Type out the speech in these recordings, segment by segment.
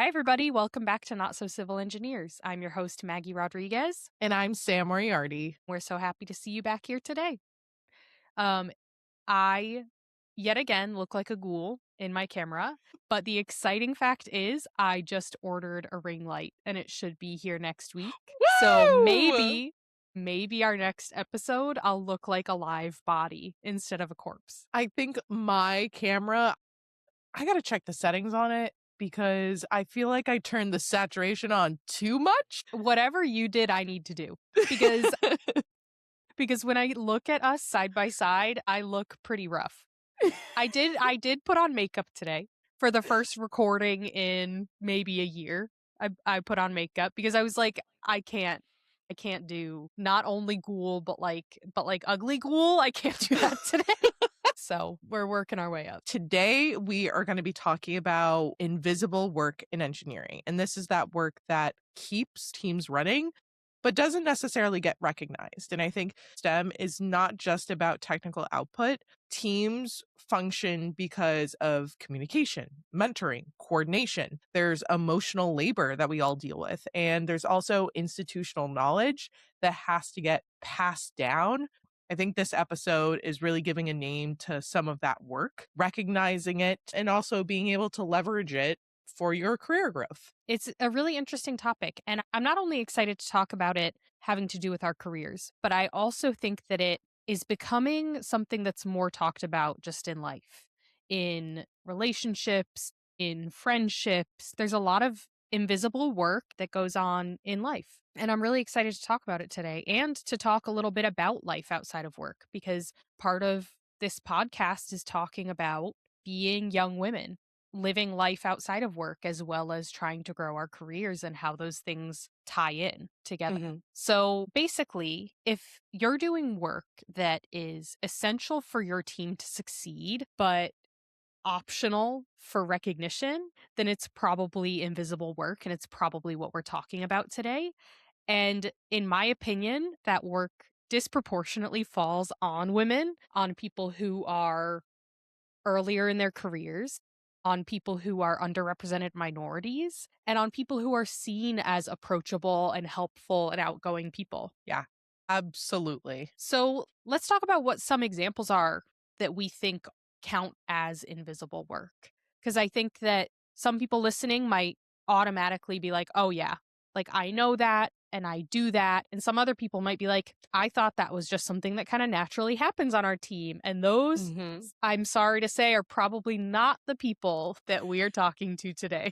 Hi, everybody. Welcome back to Not So Civil Engineers. I'm your host, Maggie Rodriguez. And I'm Sam Moriarty. We're so happy to see you back here today. I, yet again, look like a ghoul in my camera, but the exciting fact is I just ordered a ring light and it should be here next week. So maybe our next episode, I'll look like a live body instead of a corpse. I think my camera, I gotta check the settings on it because I feel like I turned the saturation on too much. Whatever you did, I need to do because when I look at us side by side, I look pretty rough. I did put on makeup today for the first recording in maybe a year. I put on makeup because I was like, I can't do not only ghoul but like ugly ghoul. I can't do that today. So we're working our way up. Today, we are going to be talking about invisible work in engineering. And this is that work that keeps teams running, but doesn't necessarily get recognized. And I think STEM is not just about technical output. Teams function because of communication, mentoring, coordination. There's emotional labor that we all deal with. And there's also institutional knowledge that has to get passed down. I think this episode is really giving a name to some of that work, recognizing it, and also being able to leverage it for your career growth. It's a really interesting topic, and I'm not only excited to talk about it having to do with our careers, but I also think that it is becoming something that's more talked about just in life, in relationships, in friendships. There's a lot of invisible work that goes on in life. And I'm really excited to talk about it today and to talk a little bit about life outside of work, because part of this podcast is talking about being young women, living life outside of work, as well as trying to grow our careers and how those things tie in together. Mm-hmm. So basically, if you're doing work that is essential for your team to succeed, but optional for recognition, then it's probably invisible work, and it's probably what we're talking about today. And in my opinion, that work disproportionately falls on women, on people who are earlier in their careers, on people who are underrepresented minorities, and on people who are seen as approachable and helpful and outgoing people. Yeah, absolutely. So let's talk about what some examples are that we think count as invisible work. Because I think that some people listening might automatically be like, oh, yeah, like I know that and I do that. And some other people might be like, I thought that was just something that kind of naturally happens on our team. And those, I'm sorry to say, are probably not the people that we are talking to today.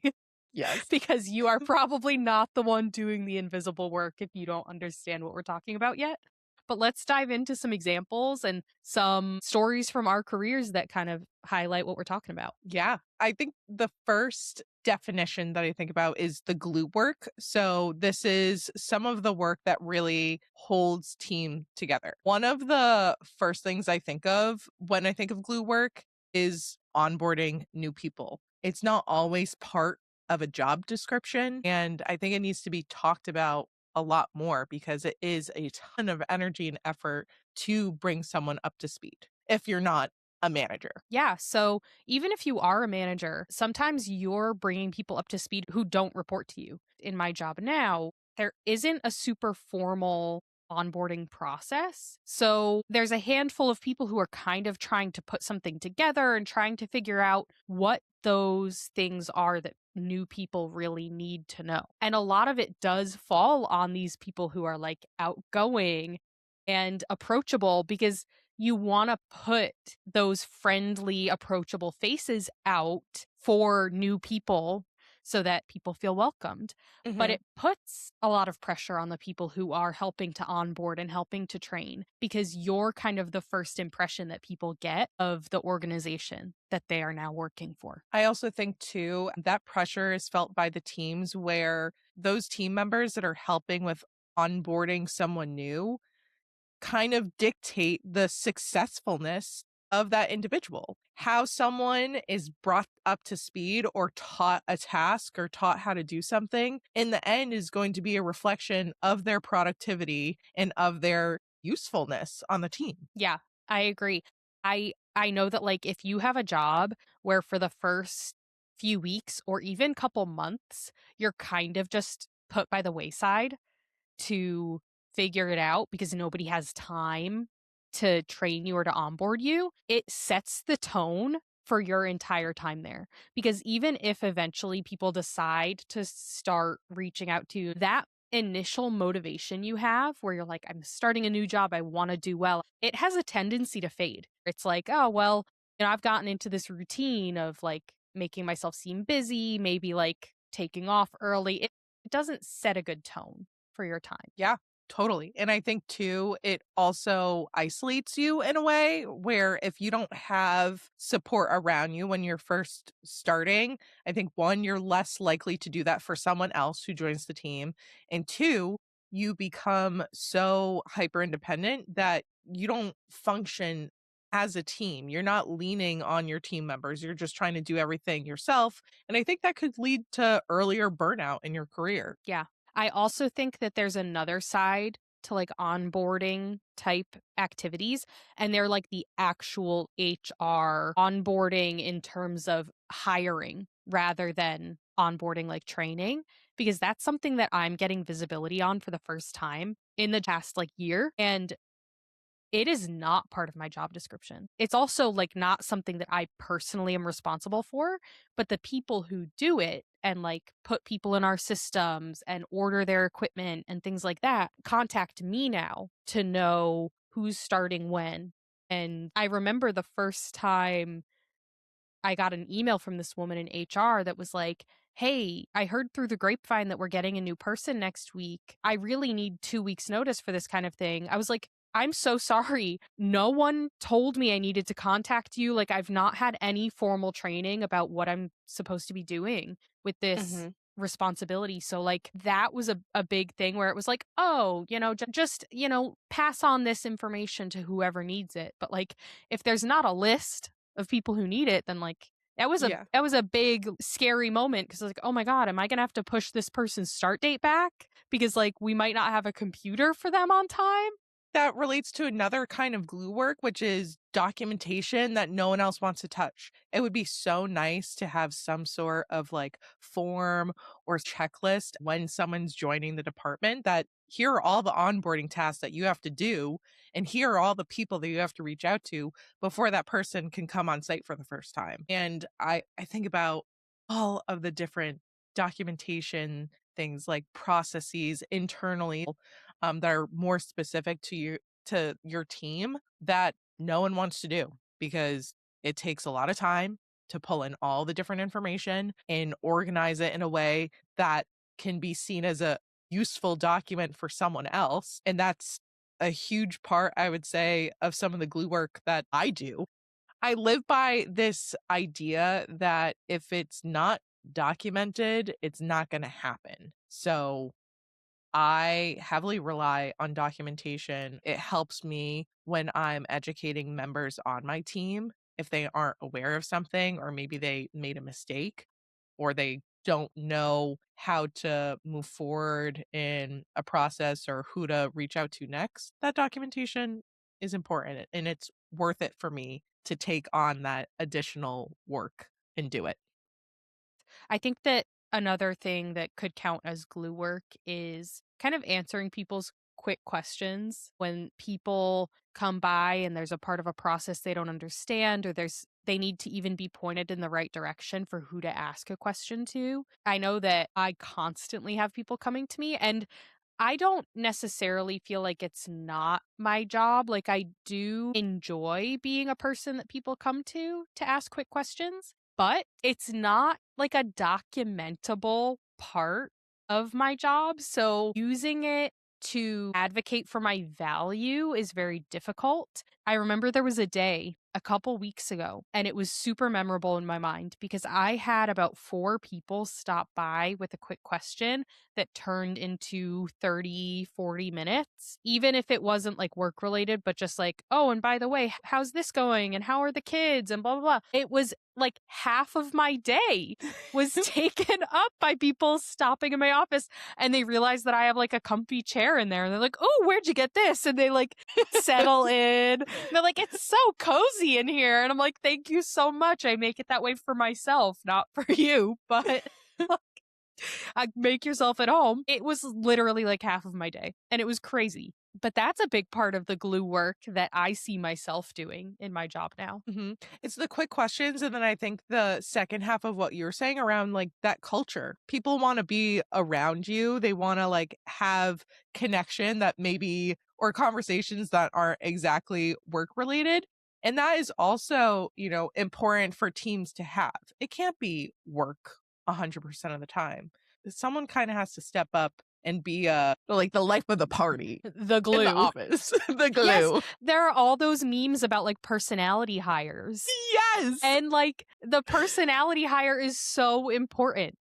Yes. Because you are probably not the one doing the invisible work if you don't understand what we're talking about yet. But let's dive into some examples and some stories from our careers that kind of highlight what we're talking about. Yeah, I think the first definition that I think about is the glue work. So this is some of the work that really holds team together. One of the first things I think of when I think of glue work is onboarding new people. It's not always part of a job description, and I think it needs to be talked about a lot more because it is a ton of energy and effort to bring someone up to speed if you're not a manager. Yeah. So even if you are a manager, sometimes you're bringing people up to speed who don't report to you. In my job now, there isn't a super formal onboarding process. So there's a handful of people who are kind of trying to put something together and trying to figure out what those things are that new people really need to know. And a lot of it does fall on these people who are like outgoing and approachable, because you want to put those friendly, approachable faces out for new people so that people feel welcomed. But it puts a lot of pressure on the people who are helping to onboard and helping to train, because you're kind of the first impression that people get of the organization that they are now working for. I also think, too, that pressure is felt by the teams where those team members that are helping with onboarding someone new kind of dictate the successfulness of that individual. How someone is brought up to speed or taught a task or taught how to do something in the end is going to be a reflection of their productivity and of their usefulness on the team. Yeah, I agree. I know that, like, if you have a job where for the first few weeks or even couple months, you're kind of just put by the wayside to figure it out because nobody has time to train you or to onboard you, it sets the tone for your entire time there. Because even if eventually people decide to start reaching out to you, that initial motivation you have where you're like, I'm starting a new job, I want to do well, it has a tendency to fade. It's like, oh, well, I've gotten into this routine of like making myself seem busy, maybe like taking off early. It doesn't set a good tone for your time. Yeah, totally. And I think too, it also isolates you in a way where if you don't have support around you when you're first starting, I think one, you're less likely to do that for someone else who joins the team. And two, you become so hyper independent that you don't function as a team. You're not leaning on your team members. You're just trying to do everything yourself. And I think that could lead to earlier burnout in your career. Yeah. I also think that there's another side to like onboarding type activities, and they're like the actual HR onboarding in terms of hiring rather than onboarding like training, because that's something that I'm getting visibility on for the first time in the past like year. And it is not part of my job description. It's also like not something that I personally am responsible for, but the people who do it and like put people in our systems and order their equipment and things like that contact me now to know who's starting when. And I remember the first time I got an email from this woman in HR that was like, "Hey, I heard through the grapevine that we're getting a new person next week. I really need 2 weeks' notice for this kind of thing." I was like, "I'm so sorry. No one told me I needed to contact you. Like, I've not had any formal training about what I'm supposed to be doing with this responsibility." So, like, that was a big thing where it was like, oh, just, pass on this information to whoever needs it. But, like, if there's not a list of people who need it, then like Yeah. that was a big scary moment because like, oh my God, am I gonna have to push this person's start date back? Because like we might not have a computer for them on time. That relates to another kind of glue work, which is documentation that no one else wants to touch. It would be so nice to have some sort of like form or checklist when someone's joining the department that here are all the onboarding tasks that you have to do, and here are all the people that you have to reach out to before that person can come on site for the first time. And I think about all of the different documentation things like processes internally that are more specific to your team that no one wants to do because it takes a lot of time to pull in all the different information and organize it in a way that can be seen as a useful document for someone else. And that's a huge part, I would say, of some of the glue work that I do. I live by this idea that if it's not documented, it's not going to happen. So I heavily rely on documentation. It helps me when I'm educating members on my team if they aren't aware of something, or maybe they made a mistake, or they don't know how to move forward in a process or who to reach out to next. That documentation is important and it's worth it for me to take on that additional work and do it. I think that another thing that could count as glue work is kind of answering people's quick questions when people come by and there's a part of a process they don't understand, or they need to even be pointed in the right direction for who to ask a question to. I know that I constantly have people coming to me, and I don't necessarily feel like it's not my job. Like, I do enjoy being a person that people come to ask quick questions, but it's not like a documentable part of my job. So, using it to advocate for my value is very difficult. I remember there was a day a couple weeks ago, and it was super memorable in my mind because I had about 4 people stop by with a quick question that turned into 30, 40 minutes, even if it wasn't like work related, but just like, oh, and by the way, how's this going? And how are the kids? And blah, blah, blah. It was like half of my day was taken up by people stopping in my office, and they realize that I have like a comfy chair in there, and they're like, "Oh, where'd you get this?" And they like settle in, They're like, "It's so cozy in here." And I'm like, "Thank you so much. I make it that way for myself, not for you, but make yourself at home." It was literally like half of my day, and it was crazy. But that's a big part of the glue work that I see myself doing in my job now. Mhm. It's the quick questions, and then I think the second half of what you were saying around, like, that culture. People wanna be around you, they wanna, like, have connection that maybe or conversations that aren't exactly work related, and that is also, important for teams to have. It can't be work 100% of the time. Someone kinda has to step up and be, like, the life of the party The in the glue. office, the Yes, glue. there are all those memes about, like, personality hires, Yes! and, like, the personality hire is so important.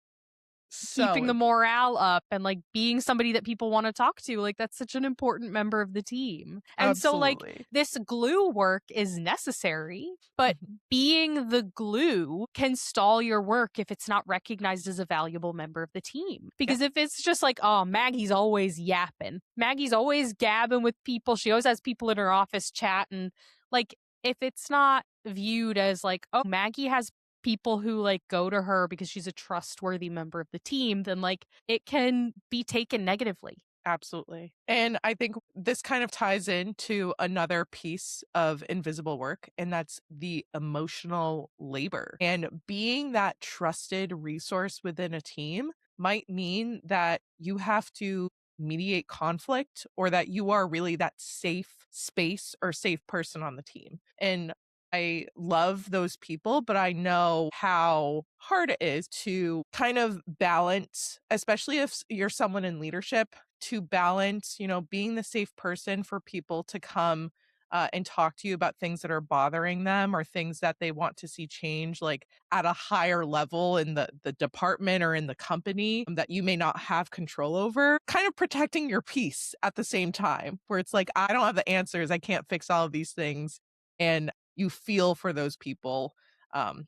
So Keeping the important. morale up and, like, being somebody that people wanna talk to, like, that's such an important member of the team. And so, like, Absolutely. this glue work is necessary, but Mhm. being the glue can stall your work if it's not recognized as a valuable member of the team. Yeah, Because if it's just like, "Oh, Maggie's always yapping. Maggie's always gabbing with people. She always has people in her office chatting." Like, if it's not viewed as like, "Oh, Maggie has people who like go to her because she's a trustworthy member of the team," then like it can be taken negatively. absolutely. And I think this kind of ties into another piece of invisible work, and that's the emotional labor. And being that trusted resource within a team might mean that you have to mediate conflict or that you are really that safe space or safe person on the team. And I love those people, but I know how hard it is to kind of balance, especially if you're someone in leadership, to balance, being the safe person for people to come and talk to you about things that are bothering them or things that they want to see change, like at a higher level in the department or in the company that you may not have control over. Kind of protecting your peace at the same time, where it's like, I don't have the answers. I can't fix all of these things. And you feel for those people, um,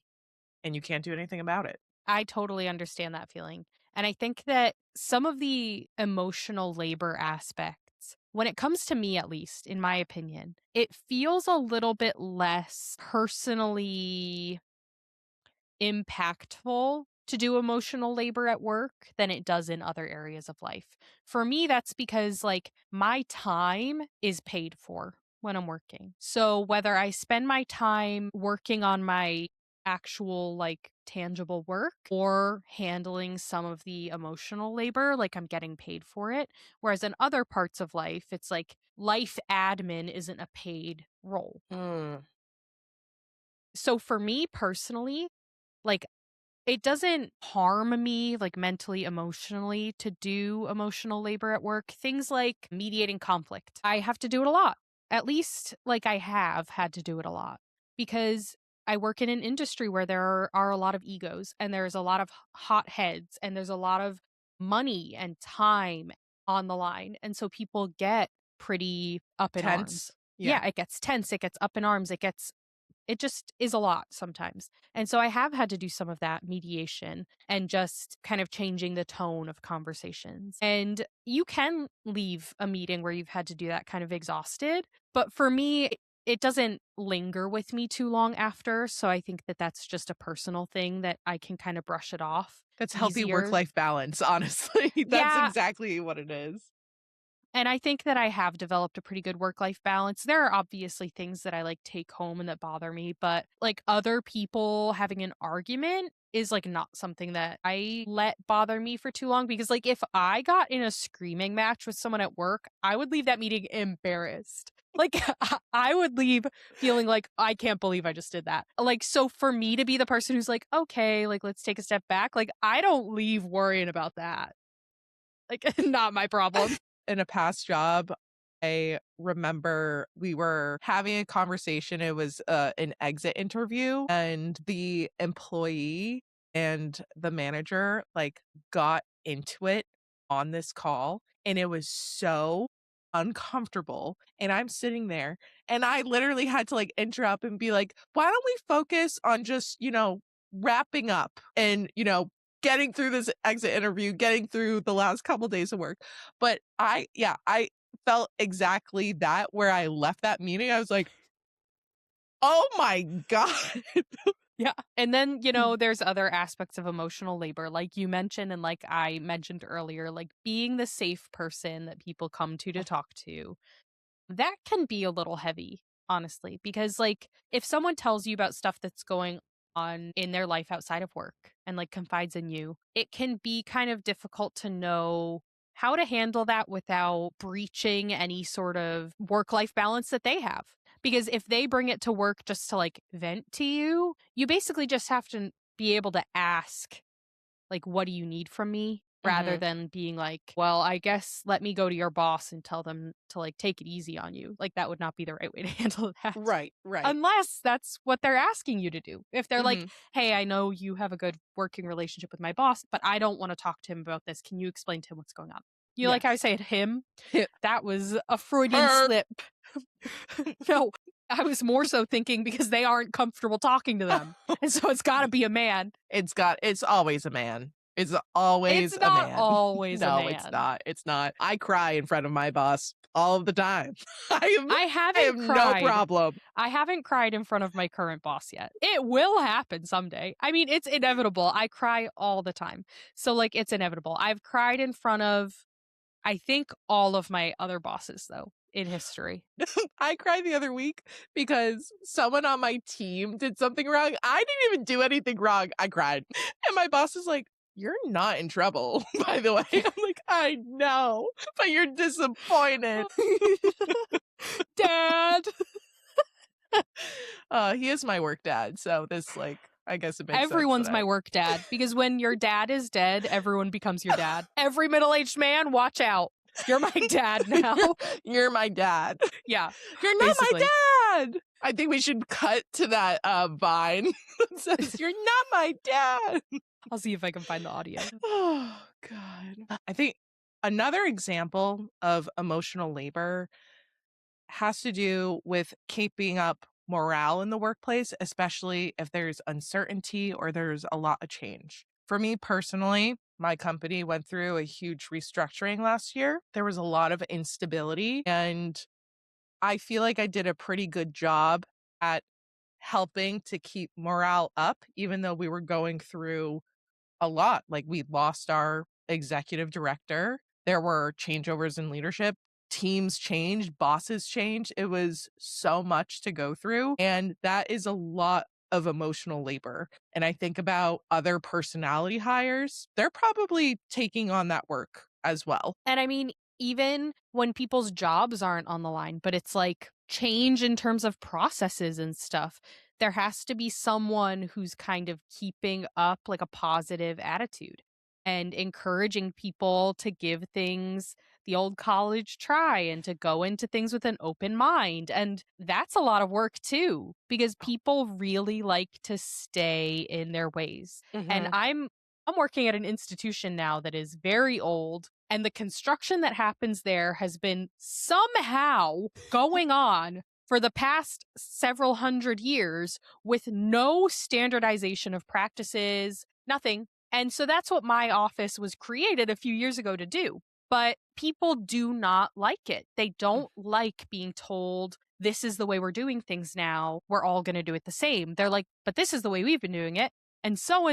and you can't do anything about it. I totally understand that feeling. And I think that some of the emotional labor aspects, when it comes to me, at least, in my opinion, it feels a little bit less personally impactful to do emotional labor at work than it does in other areas of life. For me, that's because like my time is paid for when I'm working. So whether I spend my time working on my actual like tangible work or handling some of the emotional labor, like I'm getting paid for it. Whereas in other parts of life, it's like life admin isn't a paid role. Mm. So for me personally, like it doesn't harm me, like, mentally, emotionally to do emotional labor at work. Things like mediating conflict. I have to do it a lot. At least, like, I have had to do it a lot because I work in an industry where there are a lot of egos and there's a lot of hot heads and there's a lot of money and time on the line. And so people get pretty up in Tense. arms. Yeah. Yeah, it gets tense, it gets up in arms, it just is a lot sometimes. And so I have had to do some of that mediation and just kind of changing the tone of conversations. And you can leave a meeting where you've had to do that kind of exhausted. But for me, it doesn't linger with me too long after. So I think that that's just a personal thing that I can kind of brush it off That's healthy easier. work-life balance, honestly. That's Yeah, exactly what it is. and I think that I have developed a pretty good work-life balance. There are obviously things that I, like, take home and that bother me, but, like, other people having an argument is, like, not something that I let bother me for too long because, like, if I got in a screaming match with someone at work, I would leave that meeting embarrassed. Like, I would leave feeling like, "I can't believe I just did that." Like, so for me to be the person who's like, "Okay, like, let's take a step back," like, I don't leave worrying about that. Like, not my problem. In a past job, I remember we were having a conversation. It was an exit interview, and the employee and the manager like got into it on this call, and it was so uncomfortable. And I'm sitting there, and I literally had to like interrupt and be like, "Why don't we focus on just wrapping up and getting through this exit interview, getting through the last couple days of work." But I felt exactly that where I left that meeting. I was like, Oh my God. Yeah. And then, there's other aspects of emotional labor, like you mentioned, and like I mentioned earlier, like being the safe person that people come to talk to. That can be a little heavy, honestly, because like if someone tells you about stuff that's going on in their life outside of work and like confides in you, it can be kind of difficult to know how to handle that without breaching any sort of work life balance that they have. Because if they bring it to work just to like vent to you, you basically just have to be able to ask like, "What do you need from me?" Rather Mhm. than being like, "Well, I guess let me go to your boss and tell them to, like, take it easy on you." Like, that would not be the right way to handle that. Right, right. Unless that's what they're asking you to do. If they're like, Mhm. "Hey, I know you have a good working relationship with my boss, but I don't wanna talk to him about this. Can you explain to him what's going on?" You like how I Yes. say it, "him"? Yeah. That was a Freudian Her. slip. No, I was more so thinking because they aren't comfortable talking to them, and so it's gotta be a man. It's always a man. It's It's always a not man. always a No, it's man. not. It's not. I cry in front of my boss all of the time. I I have haven't no cried. problem. I haven't cried in front of my current boss yet. It will happen someday. I mean, it's inevitable. I cry all the time. So, like, it's inevitable. I've cried in front of, I think, all of my other bosses, though, in history. I cried the other week because someone on my team did something wrong. I didn't even do anything wrong. I cried. And my boss is like, "You're not in trouble, by the way." I'm like, "I know, but you're disappointed." Dad! He is my work dad, so this, like, I guess it makes sense that Everyone's my work dad because when your dad is dead, everyone becomes your dad. Every middle aged man, watch out. You're my dad now. you're my dad. Yeah, You're not my basically. dad. I think we should cut to that vine that says, "You're not my dad." I'll see if I can find the audio. Oh God. I think another example of emotional labor has to do with keeping up morale in the workplace, especially if there's uncertainty or there's a lot of change. For me personally, my company went through a huge restructuring last year. There was a lot of instability, and I feel like I did a pretty good job at helping to keep morale up, even though we were going through a lot. Like, we lost our executive director. There were changeovers in leadership. Teams changed, bosses changed. It was so much to go through. And that is a lot of emotional labor. And I think about other personality hires, they're probably taking on that work as well. And I mean, even when people's jobs aren't on the line, but it's like change in terms of processes and stuff, there has to be someone who's kind of keeping up like a positive attitude and encouraging people to give things the old college try and to go into things with an open mind. And that's a lot of work too, because people really like to stay in their ways. And Hmm. I'm working at an institution now that is very old, and the construction that happens there has been somehow going on for the past several hundred years with no standardization of practices, nothing. And so that's what my office was created a few years ago to do. But people do not like it. They don't like being told, this is the way we're doing things now. We're all going to do it the same. They're like, but this is the way we've been doing it. And so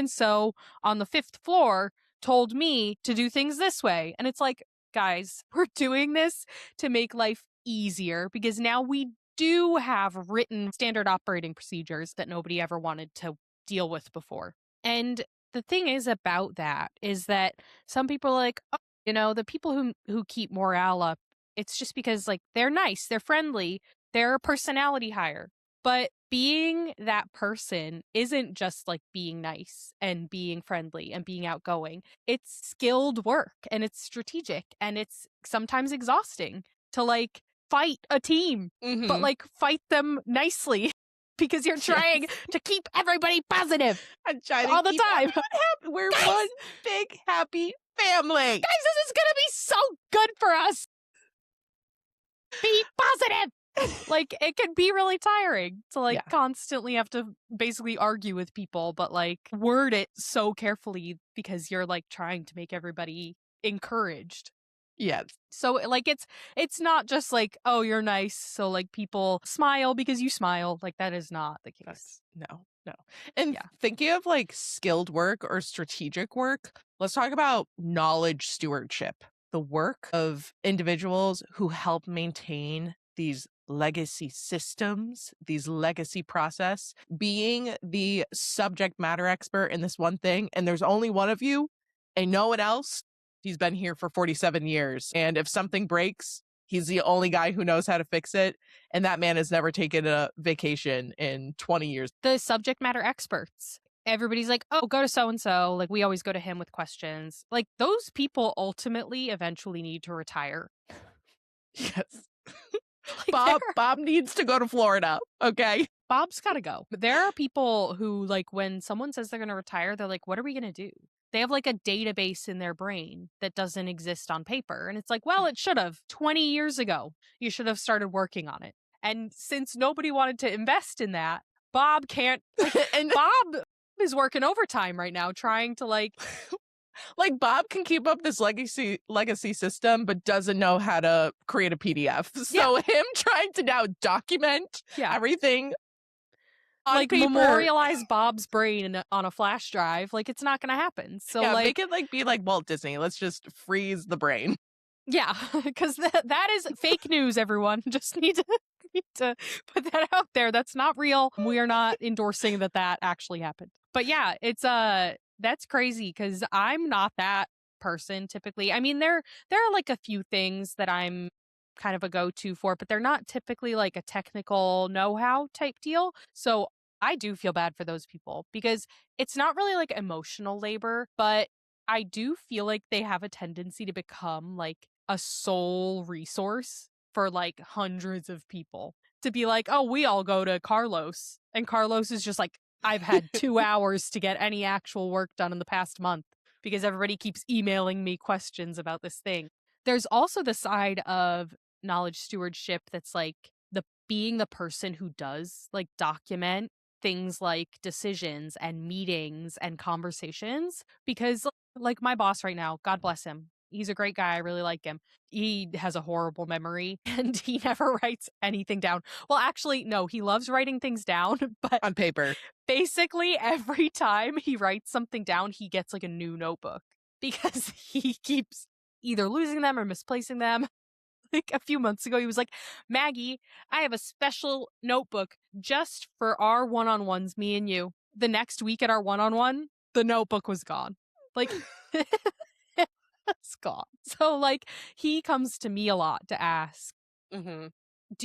on the fifth floor told me to do things this way. And it's like, guys, we're doing this to make life easier because now we do have written standard operating procedures that nobody ever wanted to deal with before. And the thing is about that is that some people are like, oh, the people who keep morale up, it's just because like they're nice, they're friendly, they're a personality hire. But being that person isn't just like being nice and being friendly and being outgoing. It's skilled work and it's strategic and it's sometimes exhausting to like fight a team, but Hmm. like fight them nicely because you're trying Yes. to keep everybody positive I'm trying to all the keep time. everyone happy. We're Guys, one big happy family. guys, this is going to be so good for us. Be positive. Like, it can be really tiring to, like, Yeah. constantly have to basically argue with people, but, like, word it so carefully because you're, like, trying to make everybody encouraged. Yes. So like it's not just like, oh, you're nice, so like people smile because you smile. Like that is not the case. That's no, no. And Yeah. thinking of like skilled work or strategic work, let's talk about knowledge stewardship, the work of individuals who help maintain these legacy systems, these legacy process, being the subject matter expert in this one thing. And there's only one of you and no one else. He's been here for 47 years. And if something breaks, he's the only guy who knows how to fix it. And that man has never taken a vacation in 20 years. The subject matter experts. Everybody's like, oh, go to so and so. Like we always go to him with questions. Like those people ultimately eventually need to retire. Yes. Like Bob needs to go to Florida. Okay. Bob's got to go. But there are people who, like, when someone says they're going to retire, they're like, what are we going to do? They have like a database in their brain that doesn't exist on paper. And it's like, well, it should have 20 years ago. You should have started working on it. And since nobody wanted to invest in that, Bob can't. And Bob is working overtime right now trying to like Bob can keep up this legacy system, but doesn't know how to create a PDF. So him trying to now document everything on like paper. Memorialize Bob's brain on a flash drive, like it's not gonna happen. So like make it like be like Walt Disney. Let's just freeze the brain. Yeah, because that is fake news, everyone. Just need to put that out there. That's not real. We are not endorsing that actually happened. But yeah, it's that's crazy because I'm not that person typically. I mean, there are like a few things that I'm kind of a go-to for, but they're not typically like a technical know-how type deal. So I do feel bad for those people because it's not really like emotional labor, but I do feel like they have a tendency to become like a sole resource for like hundreds of people. To be like, oh, we all go to Carlos. And Carlos is just like, I've had 2 hours to get any actual work done in the past month because everybody keeps emailing me questions about this thing. There's also the side of knowledge stewardship that's like the being the person who does like document things like decisions and meetings and conversations because like my boss right now, God bless him. He's a great guy. I really like him. He has a horrible memory and he never writes anything down. Well, actually, no, he loves writing things down, but on paper. Basically, every time he writes something down, he gets like a new notebook because he keeps either losing them or misplacing them. Like a few months ago, he was like, Maggie, I have a special notebook just for our one-on-ones, me and you. The next week at our one-on-one, the notebook was gone. Like, it's gone. So, like, he comes to me a lot to ask, do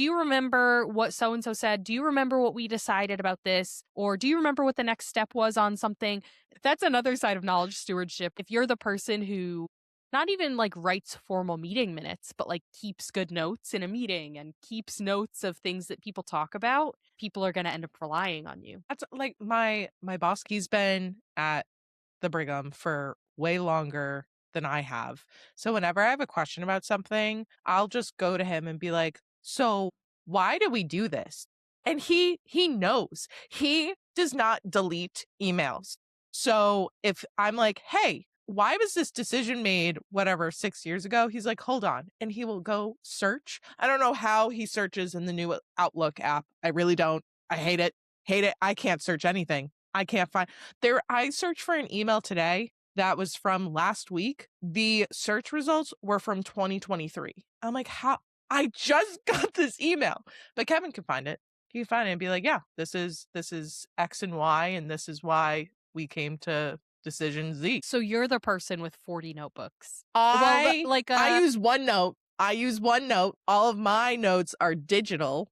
you remember what so-and-so said? Do you remember what we decided about this? Or do you remember what the next step was on something? That's another side of knowledge stewardship. If you're the person who not even like writes formal meeting minutes, but like keeps good notes in a meeting and keeps notes of things that people talk about, people are going to end up relying on you. That's like my boss. He's been at the Brigham for way longer than I have. So whenever I have a question about something, I'll just go to him and be like, so why do we do this? And he knows. He does not delete emails. So if I'm like, hey, why was this decision made, whatever, 6 years ago? He's like, hold on. And he will go search. I don't know how he searches in the new Outlook app. I really don't. I hate it. Hate it. I can't search anything. I can't find there. I searched for an email today that was from last week. The search results were from 2023. I'm like, how? I just got this email, but Kevin can find it. He can find it and be like, yeah, this is X and Y, and this is why we came to decision Z. So you're the person with 40 notebooks. I use OneNote. All of my notes are digital,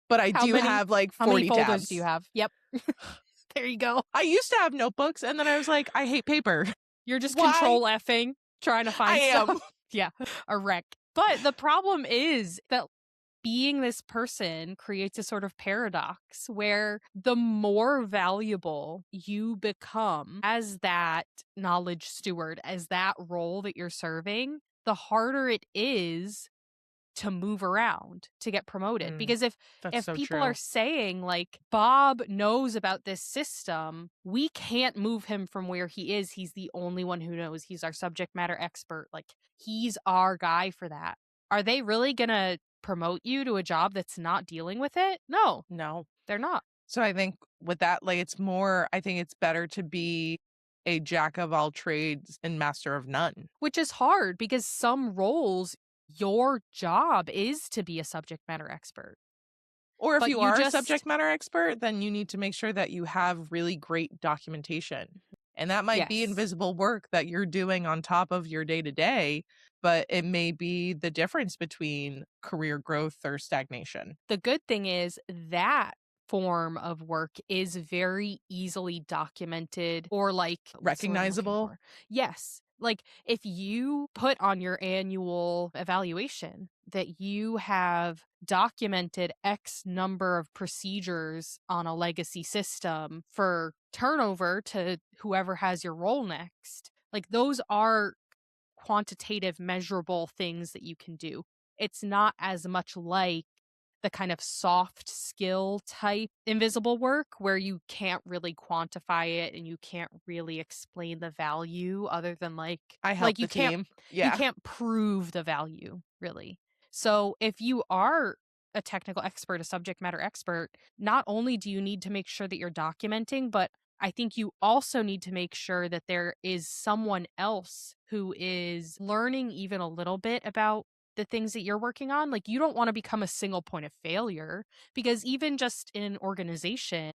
but I do have like 40 how many folders tabs. do you have? Yep. There you go. I used to have notebooks, and then I was like, I hate paper. You're just control Fing, trying to find stuff. Yeah, a wreck. But the problem is that being this person creates a sort of paradox where the more valuable you become as that knowledge steward, as that role that you're serving, the harder it is to move around to get promoted. Mm, Because that's if so people are true. saying like Bob knows about this system, we can't move him from where he is. He's the only one who knows. He's our subject matter expert. Like he's our guy for that. Are they really going to promote you to a job that's not dealing with it? No, No. they're not. So I think with that, like, I think it's better to be a jack of all trades and master of none. Which is hard because some roles, your job is to be a subject matter expert. Or if But you you are a just subject matter expert, then you need to make sure that you have really great documentation. And that might be yes. invisible work that you're doing on top of your day to day, but it may be the difference between career growth or stagnation. The good thing is that form of work is very easily documented or like what's the word I'm looking Recognizable. for? Yes. Like if you put on your annual evaluation that you have documented X number of procedures on a legacy system for turnover to whoever has your role next, like those are quantitative, measurable things that you can do. It's not as much like the kind of soft skill type invisible work where you can't really quantify it and you can't really explain the value other than I help like the team. you Yeah. can't prove the value really. So if you are a technical expert, a subject matter expert, not only do you need to make sure that you're documenting, but I think you also need to make sure that there is someone else who is learning even a little bit about the things that you're working on. Like, you don't want to become a single point of failure because even just in an organization,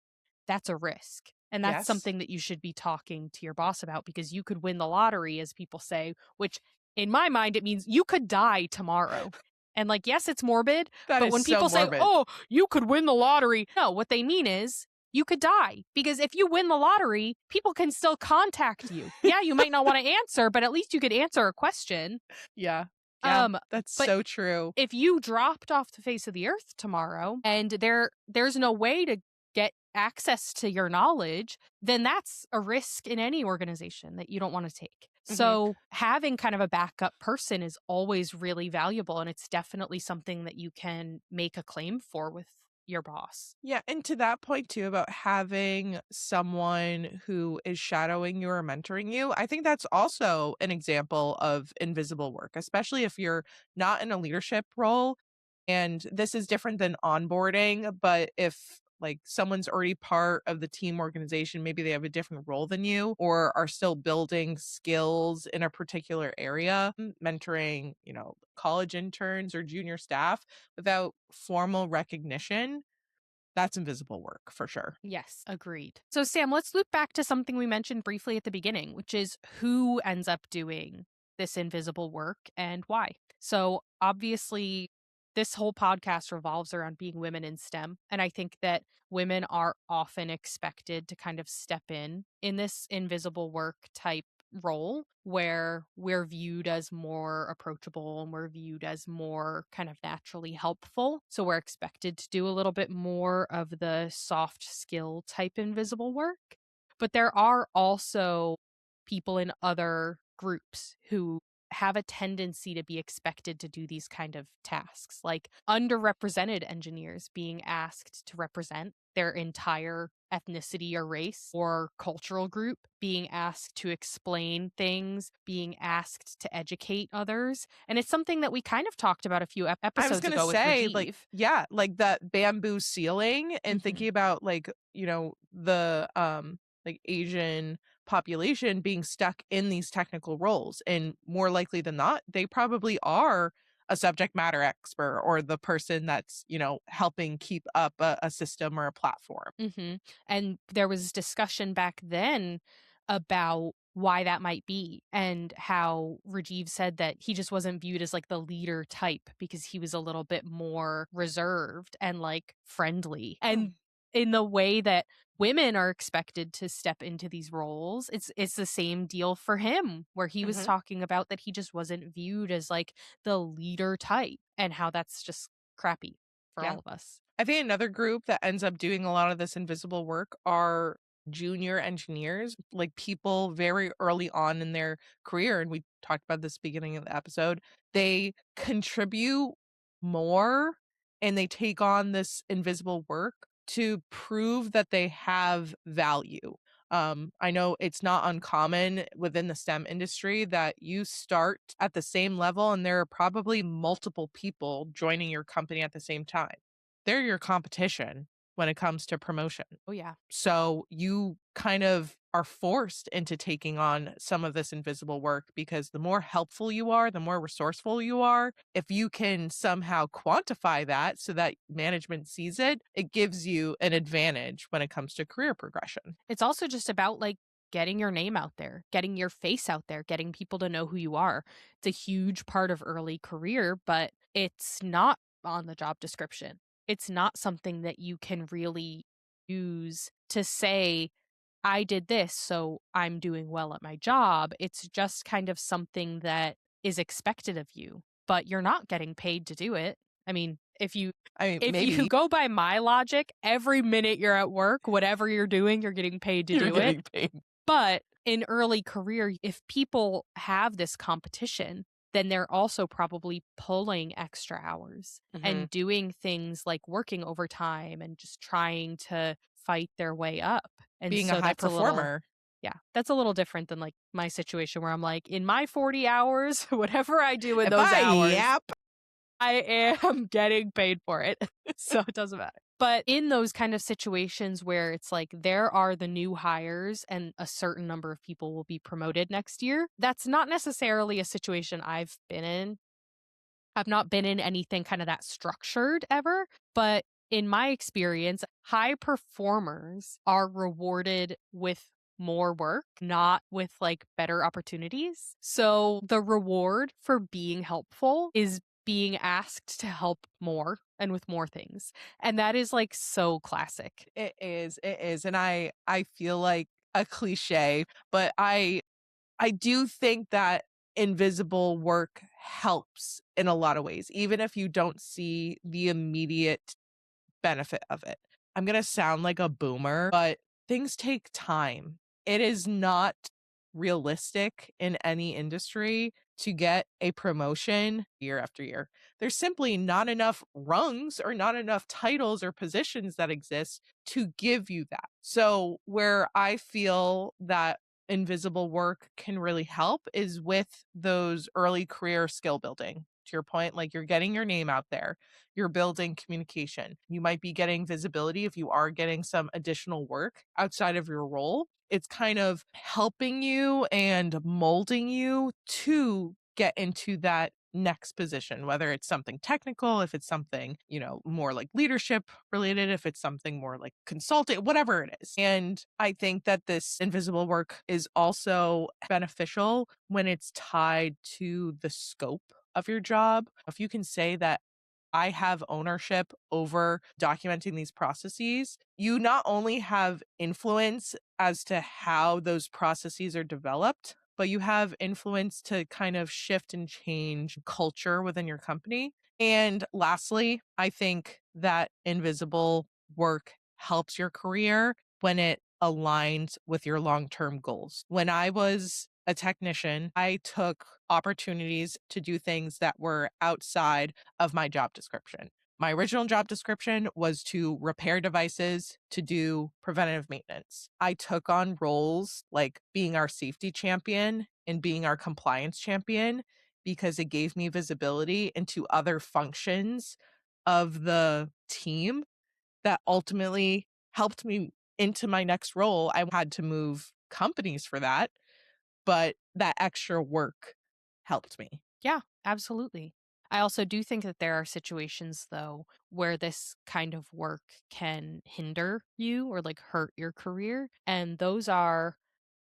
that's a risk. And that's Yes. something that you should be talking to your boss about because you could win the lottery, as people say, which in my mind, it means you could die tomorrow. And like, yes, it's morbid, That but is when so people say, morbid. oh, you could win the lottery, no, what they mean is you could die because if you win the lottery, people can still contact you. Yeah, you might not want to answer, but at least you could answer a question. Yeah. Yeah. Um, That's but so true. if you dropped off the face of the earth tomorrow and there's no way to get access to your knowledge, then that's a risk in any organization that you don't want to take. Mhm. So having kind of a backup person is always really valuable and it's definitely something that you can make a claim for with your boss. Yeah, and to that point too about having someone who is shadowing you or mentoring you, I think that's also an example of invisible work, especially if you're not in a leadership role. And this is different than onboarding, but if like someone's already part of the team organization, maybe they have a different role than you or are still building skills in a particular area, mentoring, college interns or junior staff without formal recognition, that's invisible work for sure. Yes, agreed. So, Sam, let's loop back to something we mentioned briefly at the beginning, which is who ends up doing this invisible work and why. So, obviously, this whole podcast revolves around being women in STEM. And I think that women are often expected to kind of step in this invisible work type role where we're viewed as more approachable and we're viewed as more kind of naturally helpful. So we're expected to do a little bit more of the soft skill type invisible work. But there are also people in other groups who have a tendency to be expected to do these kind of tasks, like underrepresented engineers being asked to represent their entire ethnicity or race or cultural group, being asked to explain things, being asked to educate others. And it's something that we kind of talked about a few I was episodes gonna ago with say, like, Rajiv. yeah, like that bamboo ceiling and Hmm. thinking about like, the like Asian population being stuck in these technical roles. And more likely than not, they probably are a subject matter expert or the person that's, helping keep up a system or a platform. Hmm. And there was discussion back then about why that might be and how Rajiv said that he just wasn't viewed as like the leader type because he was a little bit more reserved and like friendly. And in the way that women are expected to step into these roles, it's the same deal for him where he was Hmm. talking about that he just wasn't viewed as like the leader type and how that's just crappy for Yeah. all of us. I think another group that ends up doing a lot of this invisible work are junior engineers, like people very early on in their career. And we talked about this beginning of the episode. They contribute more and they take on this invisible work to prove that they have value. I know it's not uncommon within the STEM industry that you start at the same level and there are probably multiple people joining your company at the same time. They're your competition when it comes to promotion. Oh, yeah. So you kind of are forced into taking on some of this invisible work because the more helpful you are, the more resourceful you are. If you can somehow quantify that so that management sees it, it gives you an advantage when it comes to career progression. It's also just about like getting your name out there, getting your face out there, getting people to know who you are. It's a huge part of early career, but it's not on the job description. It's not something that you can really use to say, I did this, so I'm doing well at my job. It's just kind of something that is expected of you, but you're not getting paid to do it. I mean, I mean, if you maybe go by my logic, every minute you're at work, whatever you're doing, you're getting paid to you're do it. getting paid. But in early career, if people have this competition, then they're also probably pulling extra hours Mhm. and doing things like working overtime and just trying to fight their way up. And Being a so high that's a little, performer. yeah, that's a little different than like my situation where I'm like, in my 40 hours, whatever I do in If those I hours, yap, I am getting paid for it. So it doesn't matter. But in those kind of situations where it's like there are the new hires and a certain number of people will be promoted next year, that's not necessarily a situation I've been in. I've not been in anything kind of that structured ever, but in my experience, high performers are rewarded with more work, not with like better opportunities. So the reward for being helpful is being asked to help more and with more things. And that is like so classic. it is, and I feel like a cliche, but I do think that invisible work helps in a lot of ways, even if you don't see the immediate benefit of it. I'm going to sound like a boomer, but things take time. It is not realistic in any industry to get a promotion year after year. There's simply not enough rungs or not enough titles or positions that exist to give you that. So, where I feel that invisible work can really help is with those early career skill building. To your point, like you're getting your name out there, you're building communication. You might be getting visibility if you are getting some additional work outside of your role. It's kind of helping you and molding you to get into that next position, whether it's something technical, if it's something, more like leadership related, if it's something more like consulting, whatever it is. And I think that this invisible work is also beneficial when it's tied to the scope of your job. If you can say that I have ownership over documenting these processes, you not only have influence as to how those processes are developed, but you have influence to kind of shift and change culture within your company. And lastly, I think that invisible work helps your career when it aligns with your long term goals. When I was a technician, I took opportunities to do things that were outside of my job description. My original job description was to repair devices, to do preventative maintenance. I took on roles like being our safety champion and being our compliance champion because it gave me visibility into other functions of the team that ultimately helped me into my next role. I had to move companies for that, but that extra work helped me. Yeah, absolutely. I also do think that there are situations, though, where this kind of work can hinder you or like hurt your career. And those are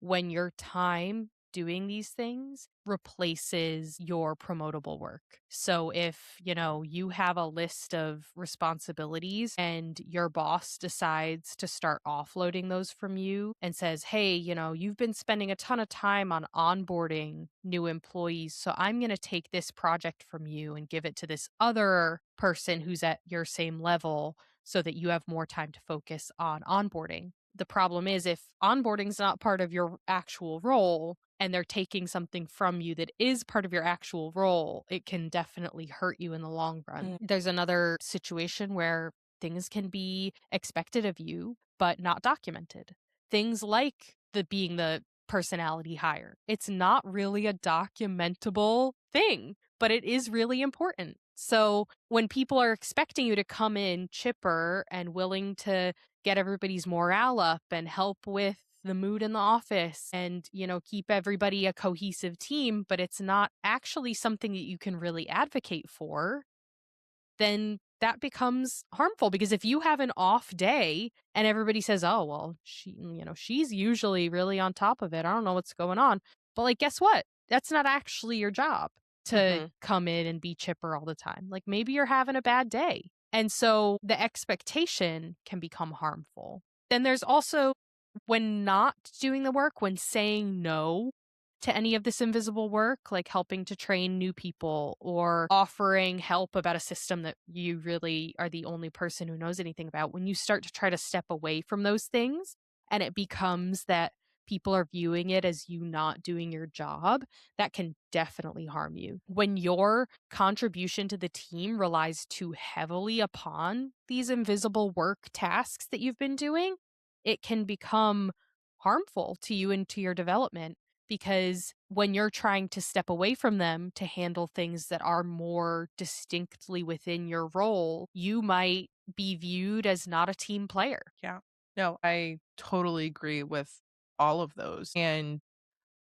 when your time doing these things replaces your promotable work. So if, you have a list of responsibilities and your boss decides to start offloading those from you and says, "Hey, you've been spending a ton of time on onboarding new employees, so I'm going to take this project from you and give it to this other person who's at your same level so that you have more time to focus on onboarding." The problem is if onboarding's not part of your actual role, and they're taking something from you that is part of your actual role, it can definitely hurt you in the long run. Mm. There's another situation where things can be expected of you, but not documented. Things like the being the personality hire. It's not really a documentable thing, but it is really important. So when people are expecting you to come in chipper and willing to get everybody's morale up and help with the mood in the office and, keep everybody a cohesive team, but it's not actually something that you can really advocate for, then that becomes harmful because if you have an off day and everybody says, "Oh, well, she's usually really on top of it. I don't know what's going on." But like guess what? That's not actually your job to Mhm. come in and be chipper all the time. Like maybe you're having a bad day. And so the expectation can become harmful. Then there's also when not doing the work, when saying no to any of this invisible work, like helping to train new people or offering help about a system that you really are the only person who knows anything about, when you start to try to step away from those things and it becomes that people are viewing it as you not doing your job, that can definitely harm you. When your contribution to the team relies too heavily upon these invisible work tasks that you've been doing, it can become harmful to you and to your development because when you're trying to step away from them to handle things that are more distinctly within your role, you might be viewed as not a team player. Yeah. No, I totally agree with all of those. And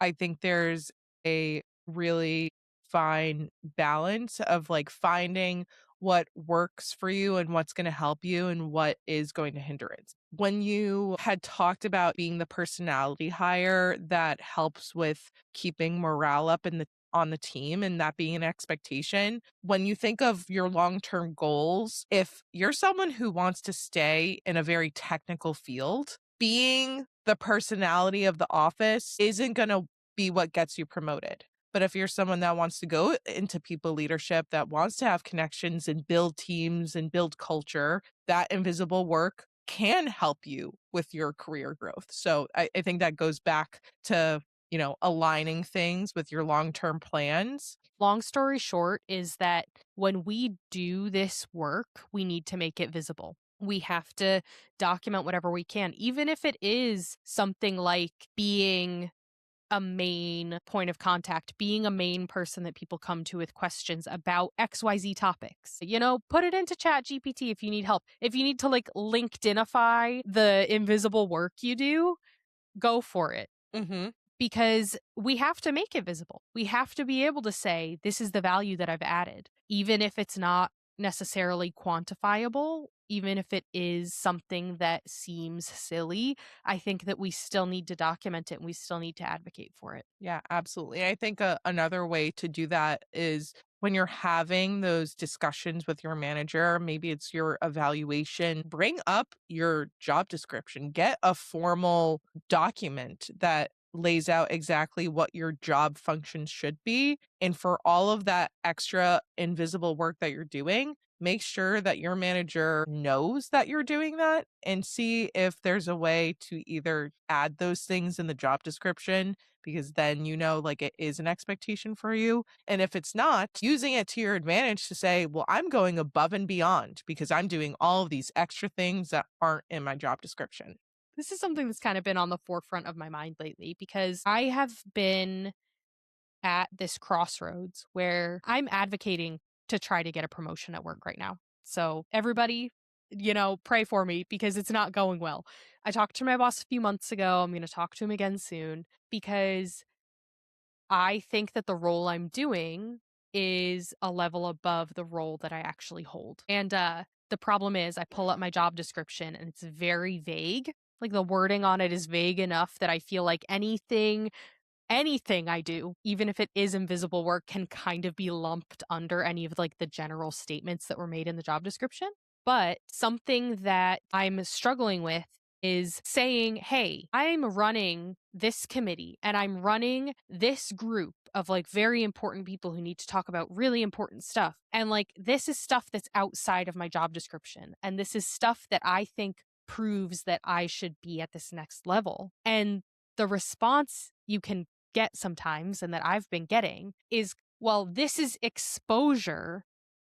I think there's a really fine balance of like finding what works for you and what's going to help you and what is going to hinder it. When you had talked about being the personality hire that helps with keeping morale up in the on the team and that being an expectation, when you think of your long-term goals, if you're someone who wants to stay in a very technical field, being the personality of the office isn't going to be what gets you promoted. But if you're someone that wants to go into people leadership, that wants to have connections and build teams and build culture, that invisible work can help you with your career growth. So I think that goes back to, aligning things with your long term plans. Long story short is that when we do this work, we need to make it visible. We have to document whatever we can, even if it is something like being a main point of contact, being a main person that people come to with questions about XYZ topics. Put it into Chat GPT if you need help. If you need to like LinkedInify the invisible work you do, go for it Mhm. because we have to make it visible. We have to be able to say, this is the value that I've added, even if it's not necessarily quantifiable, even if it is something that seems silly. I think that we still need to document it and we still need to advocate for it. Yeah, absolutely. I think another way to do that is when you're having those discussions with your manager, maybe it's your evaluation, bring up your job description, get a formal document that lays out exactly what your job functions should be. And for all of that extra invisible work that you're doing, make sure that your manager knows that you're doing that and see if there's a way to either add those things in the job description because then like it is an expectation for you. And if it's not, using it to your advantage to say, well, I'm going above and beyond because I'm doing all of these extra things that aren't in my job description. This is something that's kind of been on the forefront of my mind lately because I have been at this crossroads where I'm advocating to try to get a promotion at work right now. So, everybody, pray for me because it's not going well. I talked to my boss a few months ago. I'm going to talk to him again soon because I think that the role I'm doing is a level above the role that I actually hold. And the problem is, I pull up my job description and it's very vague. Like the wording on it is vague enough that I feel like anything I do, even if it is invisible work, can kind of be lumped under any of like the general statements that were made in the job description. But something that I'm struggling with is saying, hey, I'm running this committee and I'm running this group of like very important people who need to talk about really important stuff. And like, this is stuff that's outside of my job description. And this is stuff that I think proves that I should be at this next level. And the response you can get sometimes and that I've been getting is, well, this is exposure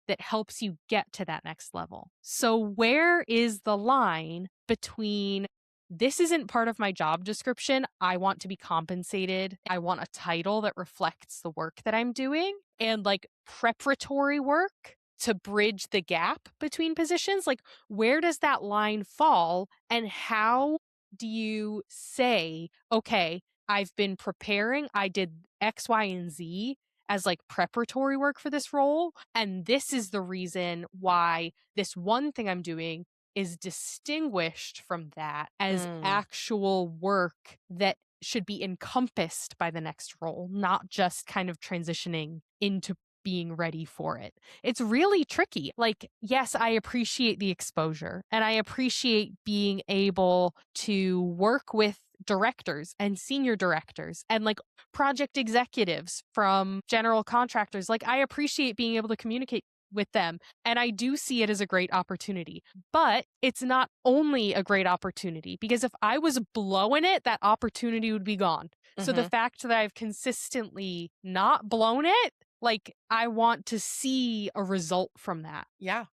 that helps you get to that next level. So, where is the line between this isn't part of my job description? I want to be compensated. I want a title that reflects the work that I'm doing and like preparatory work to bridge the gap between positions. Like, where does that line fall? And how do you say, okay, I've been preparing, I did X, Y, and Z as like preparatory work for this role. And this is the reason why this one thing I'm doing is distinguished from that as Mm. actual work that should be encompassed by the next role, not just kind of transitioning into being ready for it. It's really tricky. Like, yes, I appreciate the exposure and I appreciate being able to work with directors and senior directors and like project executives from general contractors. Like, I appreciate being able to communicate with them. And I do see it as a great opportunity. But it's not only a great opportunity because if I was blowing it, that opportunity would be gone. So the Mhm. fact that I've consistently not blown it, like, I want to see a result from that. Yeah.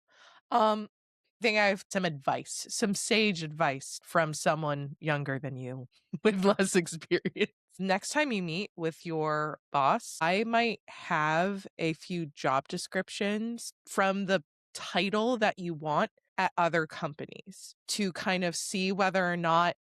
Um, think I have some advice, some sage advice from someone younger than you with less experience. Next time you meet with your boss, I might have a few job descriptions from the title that you want at other companies to kind of see whether or not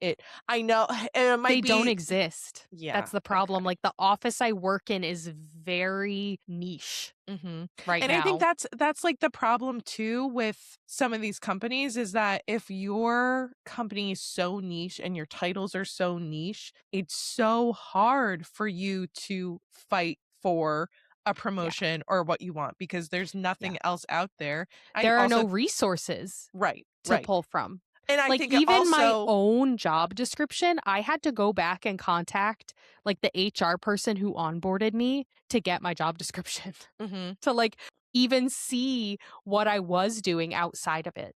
I know it They might don't be. exist. Yeah, That's the problem. okay. Like, the office I work in is very niche Mhm. right And I think now. that's, like, the problem too with some of these companies is that if your company is so niche and your titles are so niche, it's so hard for you to fight for a Yeah. promotion or what you want because there's Yeah. nothing else out there. I There are also no resources Right, to right. pull from. And I Like, think it even my also own job description, I had to go back and contact, like, the HR person who onboarded me to get my job description, Mhm. to, like, even see what I was doing outside of it.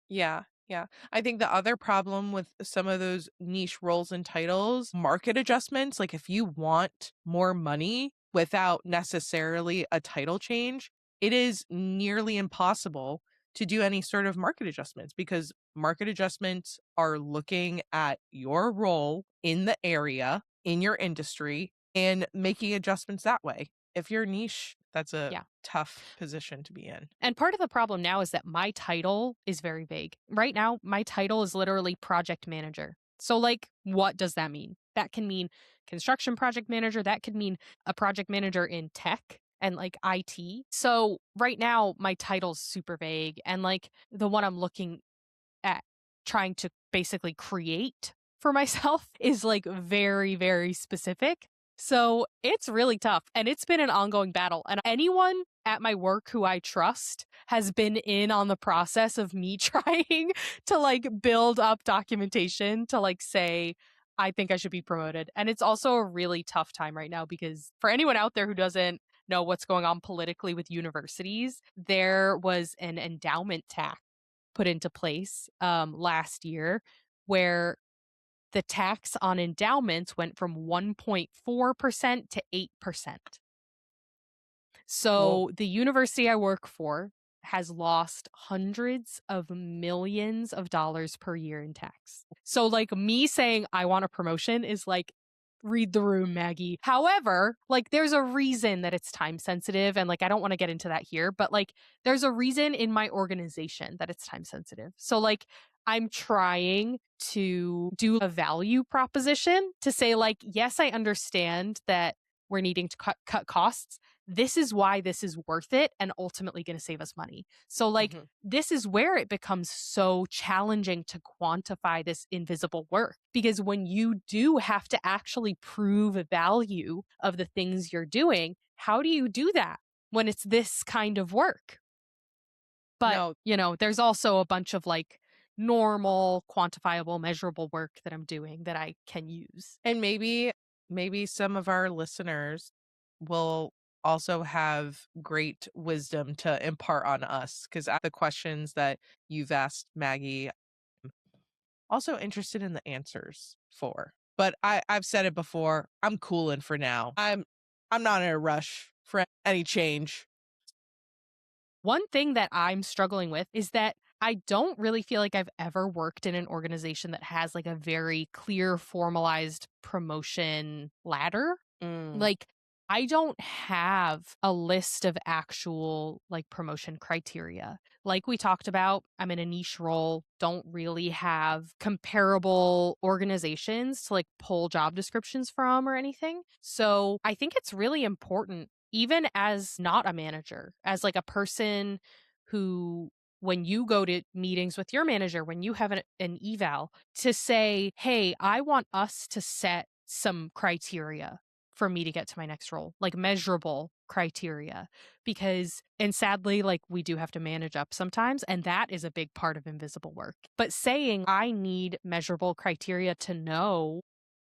Yeah, yeah. I think the other problem with some of those niche roles and titles, market adjustments, like if you want more money without necessarily a title change, it is nearly impossible to do any sort of market adjustments because market adjustments are looking at your role in the area, in your industry, and making adjustments that way. If you're niche, that's a Yeah. tough position to be in. And part of the problem now is that my title is very vague. Right now, my title is literally project manager. So, like, what does that mean? That can mean construction project manager. That could mean a project manager in tech and like IT. So, right now, my title's super vague. And like the one I'm looking at trying to basically create for myself is like very, very specific. So it's really tough and it's been an ongoing battle. And anyone at my work who I trust has been in on the process of me trying to like build up documentation to like say, I think I should be promoted. And it's also a really tough time right now because for anyone out there who doesn't know what's going on politically with universities, there was an endowment tax put into place last year where the tax on endowments went from 1.4% to 8%. Whoa. So the university I work for has lost hundreds of millions of dollars per year in tax. So, like, me saying I want a promotion is like, read the room, Maggie. However, like, there's a reason that it's time sensitive. And like, I don't want to get into that here, but like, there's a reason in my organization that it's time sensitive. So, like, I'm trying to do a value proposition to say, like, yes, I understand that we're needing to cut costs. This is why this is worth it and ultimately going to save us money. So, like, Mhm. this is where it becomes so challenging to quantify this invisible work because when you do have to actually prove a value of the things you're doing, how do you do that when it's this kind of work? But, No. there's also a bunch of like normal, quantifiable, measurable work that I'm doing that I can use. And maybe some of our listeners will also have great wisdom to impart on us because the questions that you've asked Maggie, I'm also interested in the answers for. But I've said it before, I'm cooling for now. I'm not in a rush for any change. One thing that I'm struggling with is that I don't really feel like I've ever worked in an organization that has like a very clear, formalized promotion ladder. Mm. Like, I don't have a list of actual like promotion criteria. Like we talked about, I'm in a niche role, don't really have comparable organizations to like pull job descriptions from or anything. So I think it's really important, even as not a manager, as like a person who, when you go to meetings with your manager, when you have an eval, to say, hey, I want us to set some criteria for me to get to my next role, like measurable criteria. Because, and sadly, like we do have to manage up sometimes, and that is a big part of invisible work. But saying, I need measurable criteria to know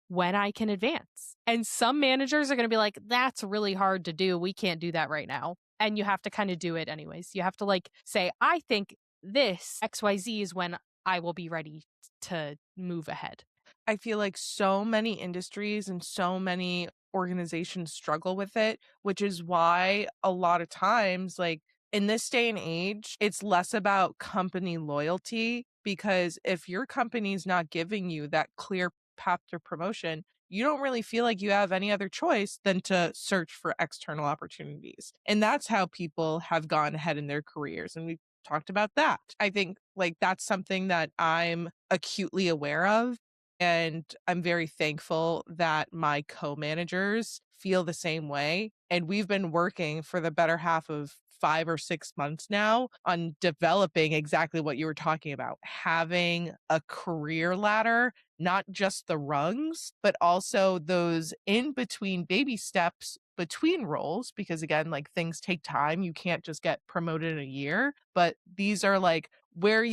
when I can advance. And some managers are going to be like, that's really hard to do. We can't do that right now. And you have to kind of do it anyways. You have to like say, I think this XYZ is when I will be ready to move ahead. I feel like so many industries and so many organizations struggle with it, which is why a lot of times, like in this day and age, it's less about company loyalty because if your company's not giving you that clear path to promotion, you don't really feel like you have any other choice than to search for external opportunities. And that's how people have gone ahead in their careers. And we've talked about that. I think like that's something that I'm acutely aware of and I'm very thankful that my co-managers feel the same way. And we've been working for the better half of 5 or 6 months now on developing exactly what you were talking about, having a career ladder, not just the rungs, but also those in between baby steps between roles. Because again, like things take time. You can't just get promoted in a year, but these are like where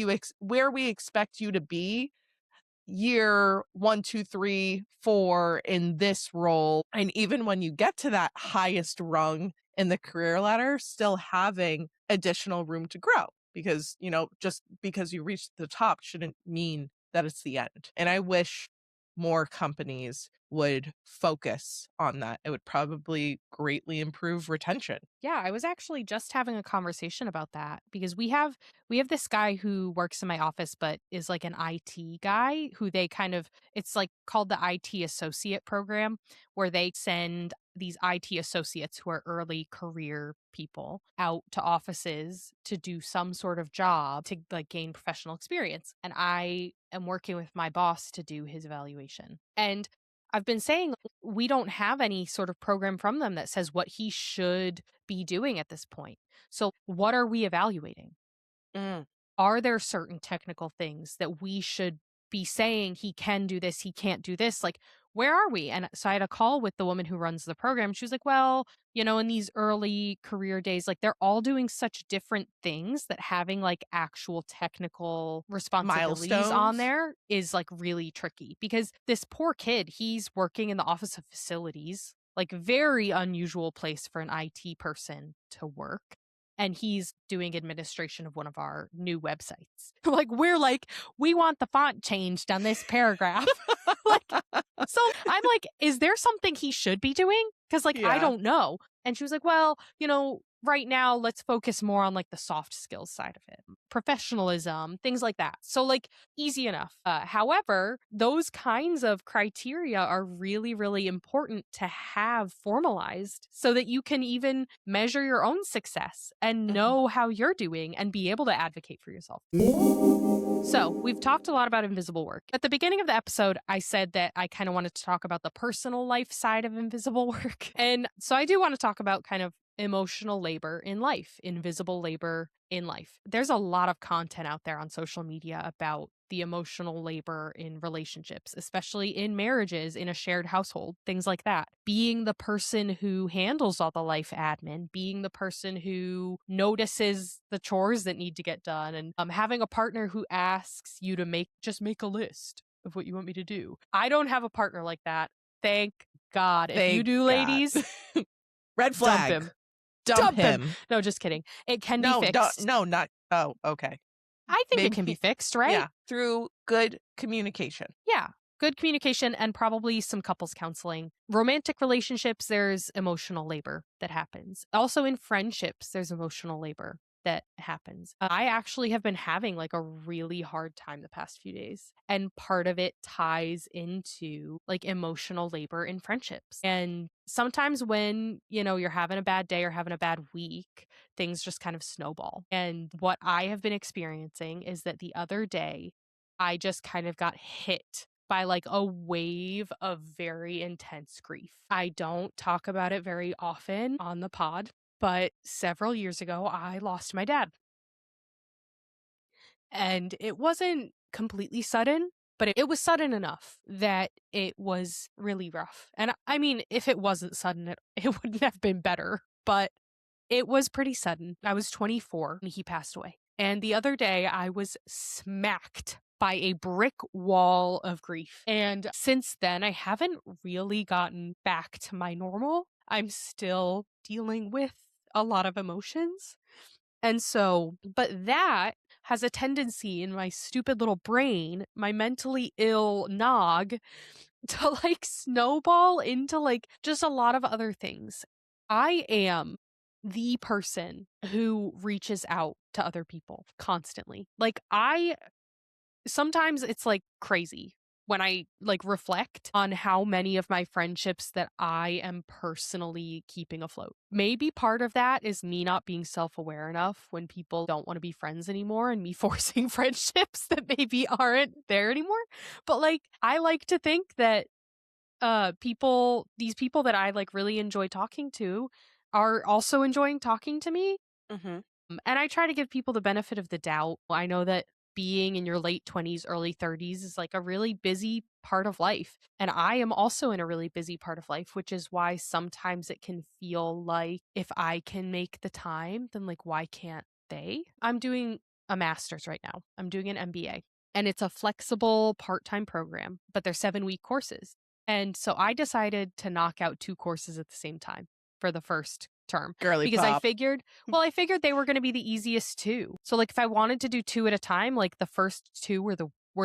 we expect you to be year 1, 2, 3, 4 in this role. And even when you get to that highest rung in the career ladder, still having additional room to grow. Because, just because you reach the top shouldn't mean that it's the end. And I wish more companies would focus on that. It would probably greatly improve retention. Yeah, I was actually just having a conversation about that because we have this guy who works in my office but is like an IT guy who they kind of, it's like called the IT associate program, where they send these IT associates who are early career people out to offices to do some sort of job to like gain professional experience. And I am working with my boss to do his evaluation. And I've been saying we don't have any sort of program from them that says what he should be doing at this point. So, what are we evaluating? Mm. Are there certain technical things that we should be saying he can do this, he can't do this? Like, where are we? And so I had a call with the woman who runs the program. She was like, well, in these early career days, like they're all doing such different things that having like actual technical responsibilities on Milestones. there is like really tricky because this poor kid, he's working in the office of facilities, like very unusual place for an IT person to work, and he's doing administration of one of our new websites. We want the font changed on this paragraph. like, so I'm like, is there something he should be doing? Because like, I Yeah. don't know. And she was like, well, right now let's focus more on like the soft skills side of it, professionalism, things like that. So like easy enough. However, those kinds of criteria are really, really important to have formalized so that you can even measure your own success and Mhm. know how you're doing and be able to advocate for yourself. So, we've talked a lot about invisible work. At the beginning of the episode, I said that I kind of wanted to talk about the personal life side of invisible work. And so I do want to talk about kind of emotional labor in life, invisible labor in life. There's a lot of content out there on social media about the emotional labor in relationships, especially in marriages, in a shared household, things like that. Being the person who handles all the life admin, being the person who notices the chores that need to get done, and having a partner who asks you to just make a list of what you want me to do. I don't have a partner like that. Thank God. If you Thank do, God. ladies, Red dump flag. him. Dump Dump him. him. No, just kidding. It can be No, don't, fixed. no, not. Oh, okay. I think it Maybe, can be fixed, right? yeah, through good communication. Yeah. Good communication and probably some couples counseling. Romantic relationships, there's emotional labor that happens. Also in friendships, there's emotional labor that happens. I actually have been having like a really hard time the past few days. And part of it ties into like emotional labor in friendships. And sometimes when, you're having a bad day or having a bad week, things just kind of snowball. And what I have been experiencing is that the other day, I just kind of got hit by like a wave of very intense grief. I don't talk about it very often on the pod, but several years ago, I lost my dad. And it wasn't completely sudden, but it was sudden enough that it was really rough. And I mean, if it wasn't sudden, it wouldn't have been better, but it was pretty sudden. I was 24 when he passed away. And the other day, I was smacked by a brick wall of grief. And since then, I haven't really gotten back to my normal. I'm still dealing with a lot of emotions. And so, but that has a tendency in my stupid little brain, my mentally ill nog, to like snowball into like just a lot of other things. I am the person who reaches out to other people constantly. Like sometimes it's like crazy when I like reflect on how many of my friendships that I am personally keeping afloat. Maybe part of that is me not being self-aware enough when people don't want to be friends anymore and me forcing friendships that maybe aren't there anymore. But like I like to think that these people that I like really enjoy talking to are also enjoying talking to me. Mhm. And I try to give people the benefit of the doubt. I know that being in your late 20s, early 30s is like a really busy part of life. And I am also in a really busy part of life, which is why sometimes it can feel like if I can make the time, then like, why can't they? I'm doing a master's right now, I'm doing an MBA, and it's a flexible part time program, but they're 7-week courses. And so I decided to knock out 2 courses at the same time for the first term Girly because I pop. figured I figured they were gonna be the easiest too. So, like, if I wanted to do 2 at a time, like, the first 2 were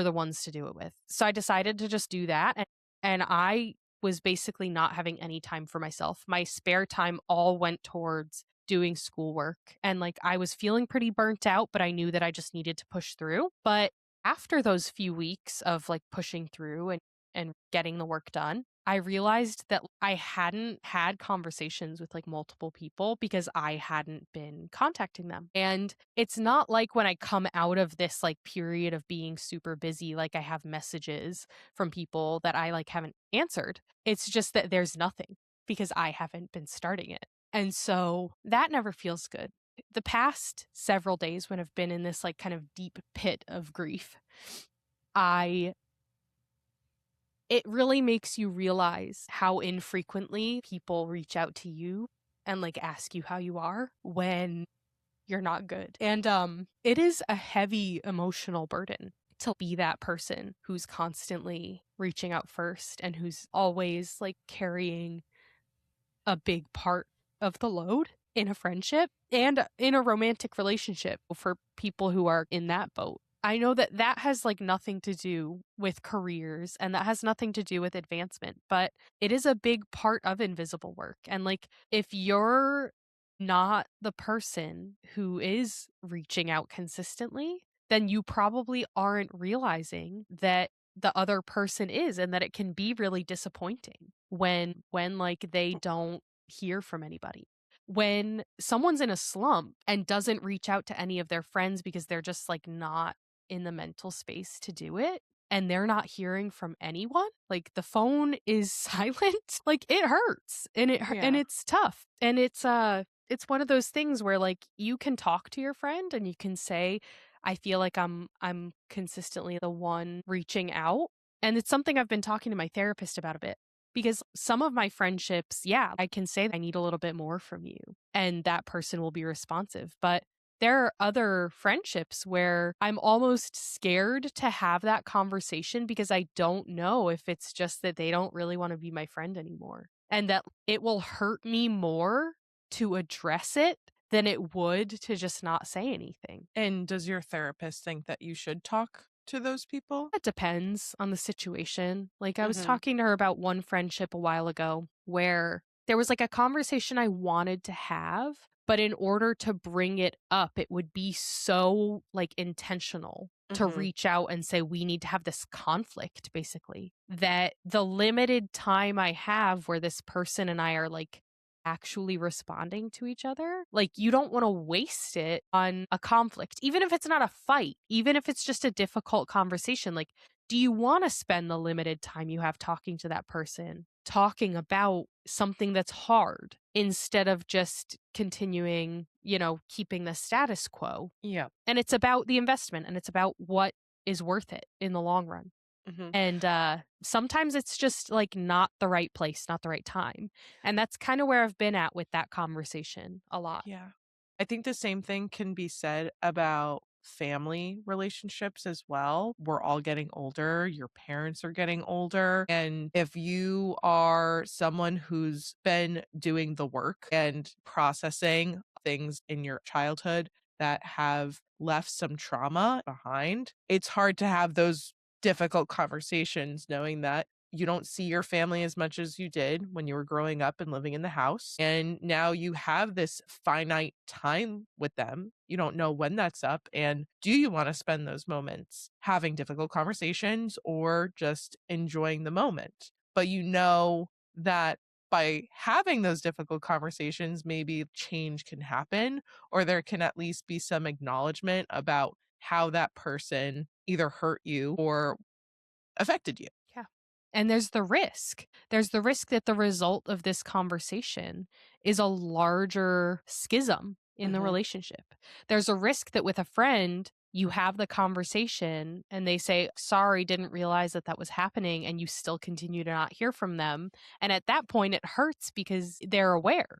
the ones to do it with. So I decided to just do that, and I was basically not having any time for myself. My spare time all went towards doing schoolwork, and, like, I was feeling pretty burnt out, but I knew that I just needed to push through. But after those few weeks of, like, pushing through and getting the work done, I realized that I hadn't had conversations with like multiple people because I hadn't been contacting them. And it's not like when I come out of this like period of being super busy, like I have messages from people that I like haven't answered. It's just that there's nothing because I haven't been starting it. And so that never feels good. The past several days when I've been in this like kind of deep pit of grief, I it really makes you realize how infrequently people reach out to you and like ask you how you are when you're not good. And it is a heavy emotional burden to be that person who's constantly reaching out first and who's always like carrying a big part of the load in a friendship and in a romantic relationship for people who are in that boat. I know that that has like nothing to do with careers and that has nothing to do with advancement, but it is a big part of invisible work. And like if you're not the person who is reaching out consistently, then you probably aren't realizing that the other person is and that it can be really disappointing when like they don't hear from anybody. When someone's in a slump and doesn't reach out to any of their friends because they're just like not in the mental space to do it and they're not hearing from anyone, like the phone is silent, like it hurts and and Yeah. it's tough. And it's one of those things where like you can talk to your friend and you can say I feel like I'm consistently the one reaching out. And it's something I've been talking to my therapist about a bit because some of my friendships, yeah, I can say I need a little bit more from you and that person will be responsive. But there are other friendships where I'm almost scared to have that conversation because I don't know if it's just that they don't really want to be my friend anymore and that it will hurt me more to address it than it would to just not say anything. And does your therapist think that you should talk to those people? It depends on the situation. Like, I was Mhm. talking to her about one friendship a while ago where there was like a conversation I wanted to have, but in order to bring it up, it would be so like intentional to Mhm. reach out and say, we need to have this conflict, basically. That the limited time I have where this person and I are like actually responding to each other. Like, you don't want to waste it on a conflict, even if it's not a fight, even if it's just a difficult conversation. Like, do you want to spend the limited time you have talking to that person talking about something that's hard instead of just continuing, keeping the status quo? Yeah. And it's about the investment and it's about what is worth it in the long run. Mhm. And, sometimes it's just, like, not the right place, not the right time, and that's kinda where I've been at with that conversation a lot. Yeah. I think the same thing can be said about family relationships as well. We're all getting older, your parents are getting older, and if you are someone who's been doing the work and processing things in your childhood that have left some trauma behind, it's hard to have those difficult conversations knowing that you don't see your family as much as you did when you were growing up and living in the house. And now you have this finite time with them. You don't know when that's up. And do you want to spend those moments having difficult conversations or just enjoying the moment? But you know that by having those difficult conversations, maybe change can happen, or there can at least be some acknowledgement about how that person either hurt you or affected you. Yeah. And there's the risk. There's the risk that the result of this conversation is a larger schism in the Mhm. relationship. There's a risk that with a friend, you have the conversation and they say, sorry, didn't realize that that was happening. And you still continue to not hear from them. And at that point, it hurts because they're aware.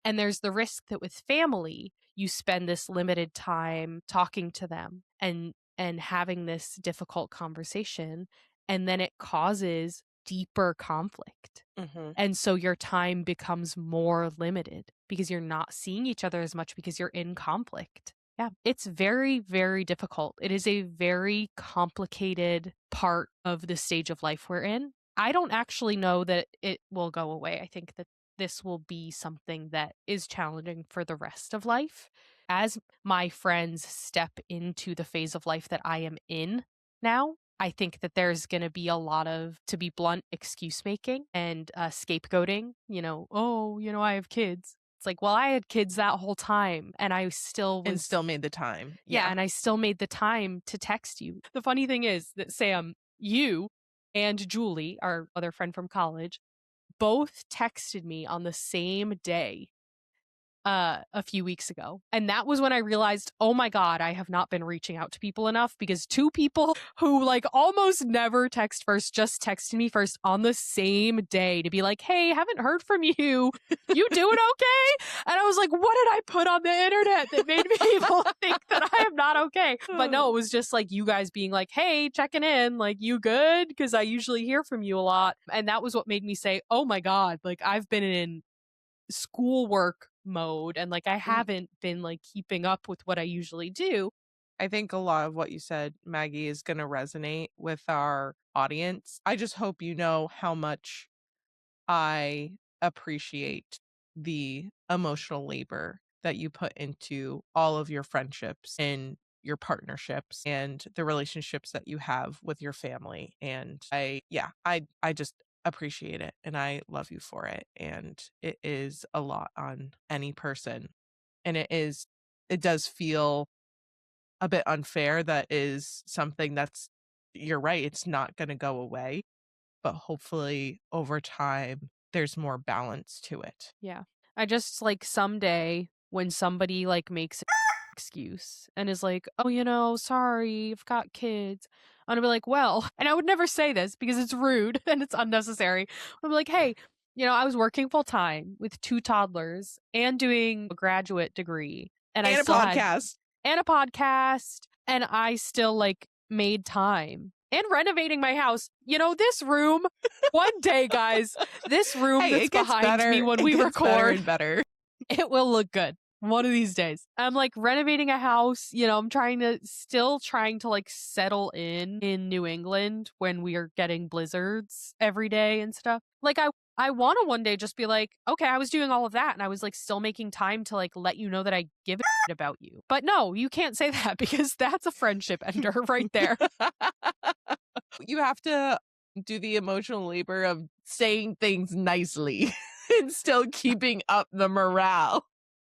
And there's the risk that with family, you spend this limited time talking to them and having this difficult conversation, and then it causes deeper conflict. Mhm. And so your time becomes more limited because you're not seeing each other as much because you're in conflict. Yeah, it's very, very difficult. It is a very complicated part of the stage of life we're in. I don't actually know that it will go away. I think that this will be something that is challenging for the rest of life. As my friends step into the phase of life that I am in now, I think that there's going to be a lot of, to be blunt, excuse making and scapegoating. Oh, I have kids. It's like, well, I had kids that whole time and I still And was, still made the time. yeah, Yeah. and I still made the time to text you. The funny thing is that, Sam, you and Julie, our other friend from college, both texted me on the same day a few weeks ago. And that was when I realized, oh my God, I have not been reaching out to people enough, because two people who like almost never text first just texted me first on the same day to be like, hey, haven't heard from you. You doing okay? And I was like, what did I put on the internet that made people think that I am not okay? But no, it was just like you guys being like, hey, checking in, like, you good? Because I usually hear from you a lot. And that was what made me say, oh my God, like I've been in schoolwork mode and like I Mhm. haven't been like keeping up with what I usually do. I think a lot of what you said, Maggie, is going to resonate with our audience. I just hope you know how much I appreciate the emotional labor that you put into all of your friendships and your partnerships and the relationships that you have with your family. And I just appreciate it and I love you for it. And it is a lot on any person. And it does feel a bit unfair that is something that's you're right, it's not going to go away, but hopefully over time there's more balance to it. Yeah. I just like someday when somebody like makes an excuse and is like, oh, sorry, I've got kids. I'm gonna be like, well, and I would never say this because it's rude and it's unnecessary. I'm like, hey, I was working full time with two toddlers and doing a graduate degree, and I And a still had podcast. and a podcast, and I still like made time and renovating my house. This room, one day, guys, this room Hey, that's it gets behind me better. when It we gets better record, and better. it will look good. One of these days. I'm like renovating a house. I'm still trying to like settle in New England when we are getting blizzards every day and stuff. Like I want to one day just be like, okay, I was doing all of that and I was like still making time to like let you know that I give a shit about you. But no, you can't say that because that's a friendship ender right there. You have to do the emotional labor of saying things nicely and still keeping up the morale.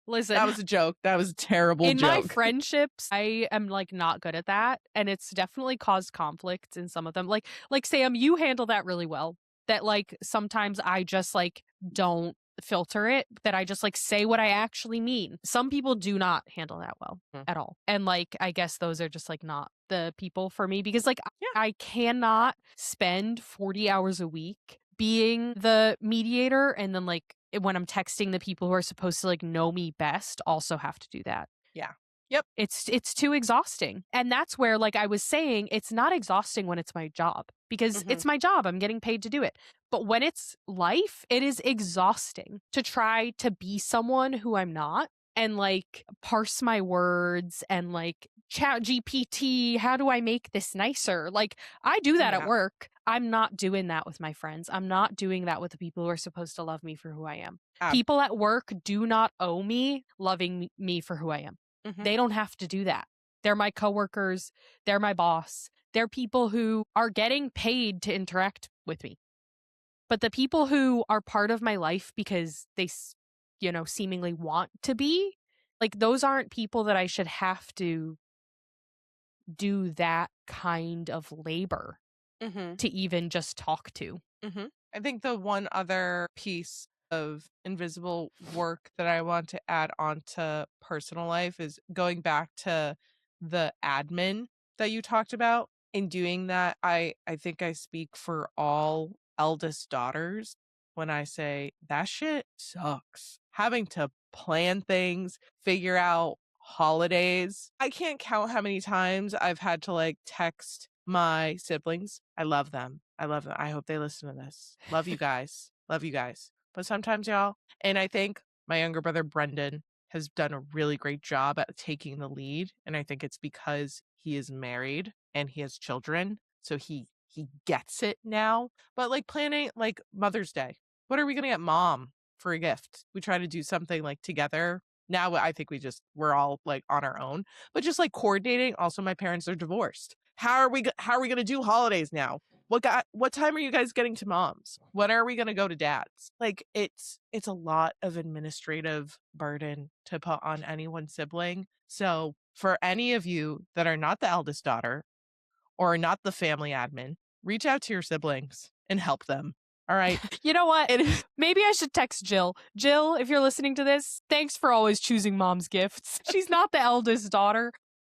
Listen, that was a joke. That was a terrible in my joke. friendships, I am like not good at that, and it's definitely caused conflicts in some of them. Like Sam, you handle that really well. That like sometimes I just like don't filter it, that I just like say what I actually mean. Some people do not handle that well at all. And like I guess those are just like not the people for me because like I cannot spend 40 hours a week being the mediator and then like when I'm texting the people who are supposed to like know me best also have to do that. Yeah. Yep. It's too exhausting. And that's where like I was saying it's not exhausting when it's my job because it's my job. I'm getting paid to do it. But when it's life, it is exhausting to try to be someone who I'm not and like parse my words and like chat GPT, how do I make this nicer? Like I do that at work. I'm not doing that with my friends. I'm not doing that with the people who are supposed to love me for who I am. People at work do not owe me loving me for who I am. They don't have to do that. They're my coworkers. They're my boss. They're people who are getting paid to interact with me. But the people who are part of my life because they, seemingly want to be, like those aren't people that I should have to do that kind of labor to even just talk to. I think the one other piece of invisible work that I want to add on to personal life is going back to the admin that you talked about. In doing that, I think I speak for all eldest daughters when I say that shit sucks. Having to plan things, figure out holidays. I can't count how many times I've had to like text my siblings. I love them. I love them. I hope they listen to this. Love you guys. Love you guys. But sometimes, y'all, and I think my younger brother, Brendan, has done a really great job at taking the lead. And I think it's because he is married and he has children. So he gets it now. But like planning like Mother's Day, what are we going to get mom for a gift? We try to do something like together. Now I think we're all like on our own, but just like coordinating. Also, my parents are divorced. How are we going to do holidays now? What time are you guys getting to mom's? When are we going to go to dad's? Like it's a lot of administrative burden to put on any one sibling. So for any of you that are not the eldest daughter or not the family admin, reach out to your siblings and help them. All right. You know what? Maybe I should text Jill. Jill, if you're listening to this, thanks for always choosing mom's gifts. She's not the eldest daughter,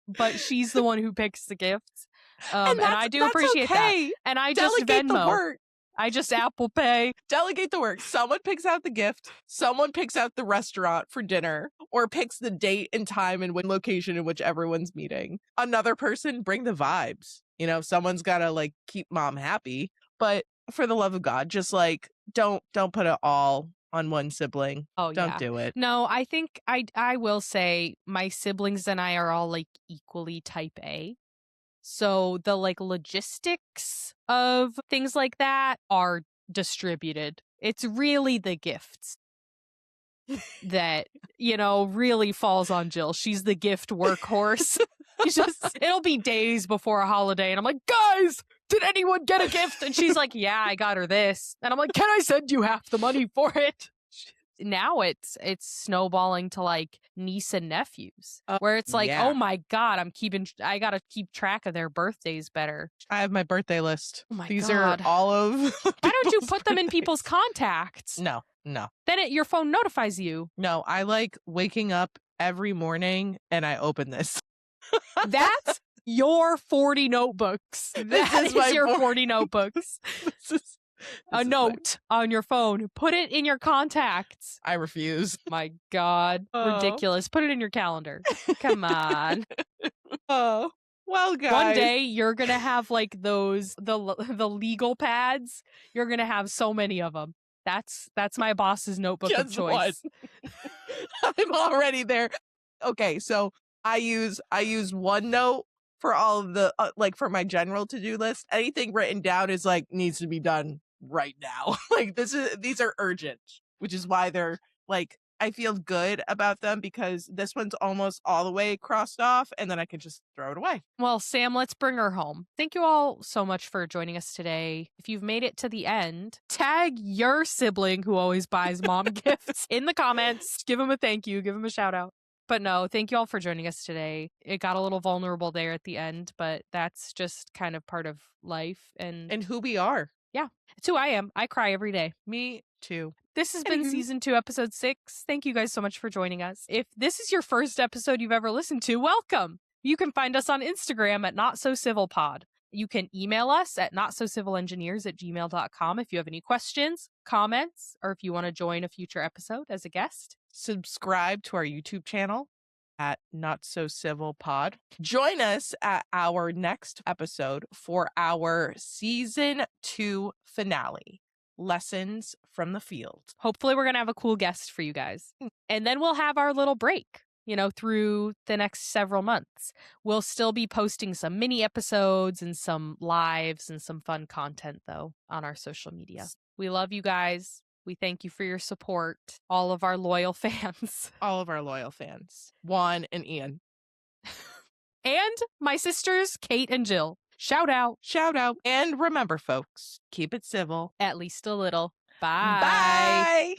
but she's the one who picks the gifts. And I do appreciate that. And I just Delegate Venmo. The work. I just Apple Pay. Delegate the work. Someone picks out the gift. Someone picks out the restaurant for dinner or picks the date and time and location in which everyone's meeting. Another person bring the vibes. Someone's got to like keep mom happy. But for the love of God, just like don't put it all on one sibling. Oh, don't do it. No, I think I will say my siblings and I are all like equally type A. So the like logistics of things like that are distributed. It's really the gifts that, really falls on Jill. She's the gift workhorse. It'll be days before a holiday and I'm like, guys, did anyone get a gift? And she's like, yeah, I got her this. And I'm like, can I send you half the money for it? Now it's snowballing to like niece and nephews where it's like, oh my God, I gotta keep track of their birthdays better. I have my birthday list. Oh my These God. are all of Why don't you put them in people's contacts? No. Then your phone notifies you. No, I like waking up every morning and I open this. That's your 40 notebooks. That is your 40 notebooks. A note on your phone. Put it in your contacts. I refuse. My God. Ridiculous. Put it in your calendar. Come on. Oh. Well, guys. One day you're going to have like the legal pads. You're going to have so many of them. That's my boss's notebook of Guess what? choice. I'm already there. Okay, so I use OneNote for all of the like for my general to-do list. Anything written down is like needs to be done right now. Like these are urgent, which is why they're like I feel good about them because this one's almost all the way crossed off and then I can just throw it away. Well, Sam, let's bring her home. Thank you all so much for joining us today. If you've made it to the end, tag your sibling who always buys mom gifts in the comments. Give him a thank you, give him a shout out. But no, thank you all for joining us today. It got a little vulnerable there at the end, but that's just kind of part of life and who we are. Yeah, it's who I am. I cry every day. Me too. This has been season 2, episode 6. Thank you guys so much for joining us. If this is your first episode you've ever listened to, welcome. You can find us on Instagram at NotSoCivilPod. You can email us at notsocivilengineers@gmail.com if you have any questions, comments, or if you want to join a future episode as a guest. Subscribe to our YouTube channel at Not So Civil Pod. Join us at our next episode for our season 2 finale, Lessons from the Field. Hopefully we're going to have a cool guest for you guys. And then we'll have our little break, through the next several months. We'll still be posting some mini episodes and some lives and some fun content, though, on our social media. We love you guys. We thank you for your support, all of our loyal fans. All of our loyal fans. Juan and Ian. And my sisters, Kate and Jill. Shout out. Shout out. And remember, folks, keep it civil. At least a little. Bye. Bye.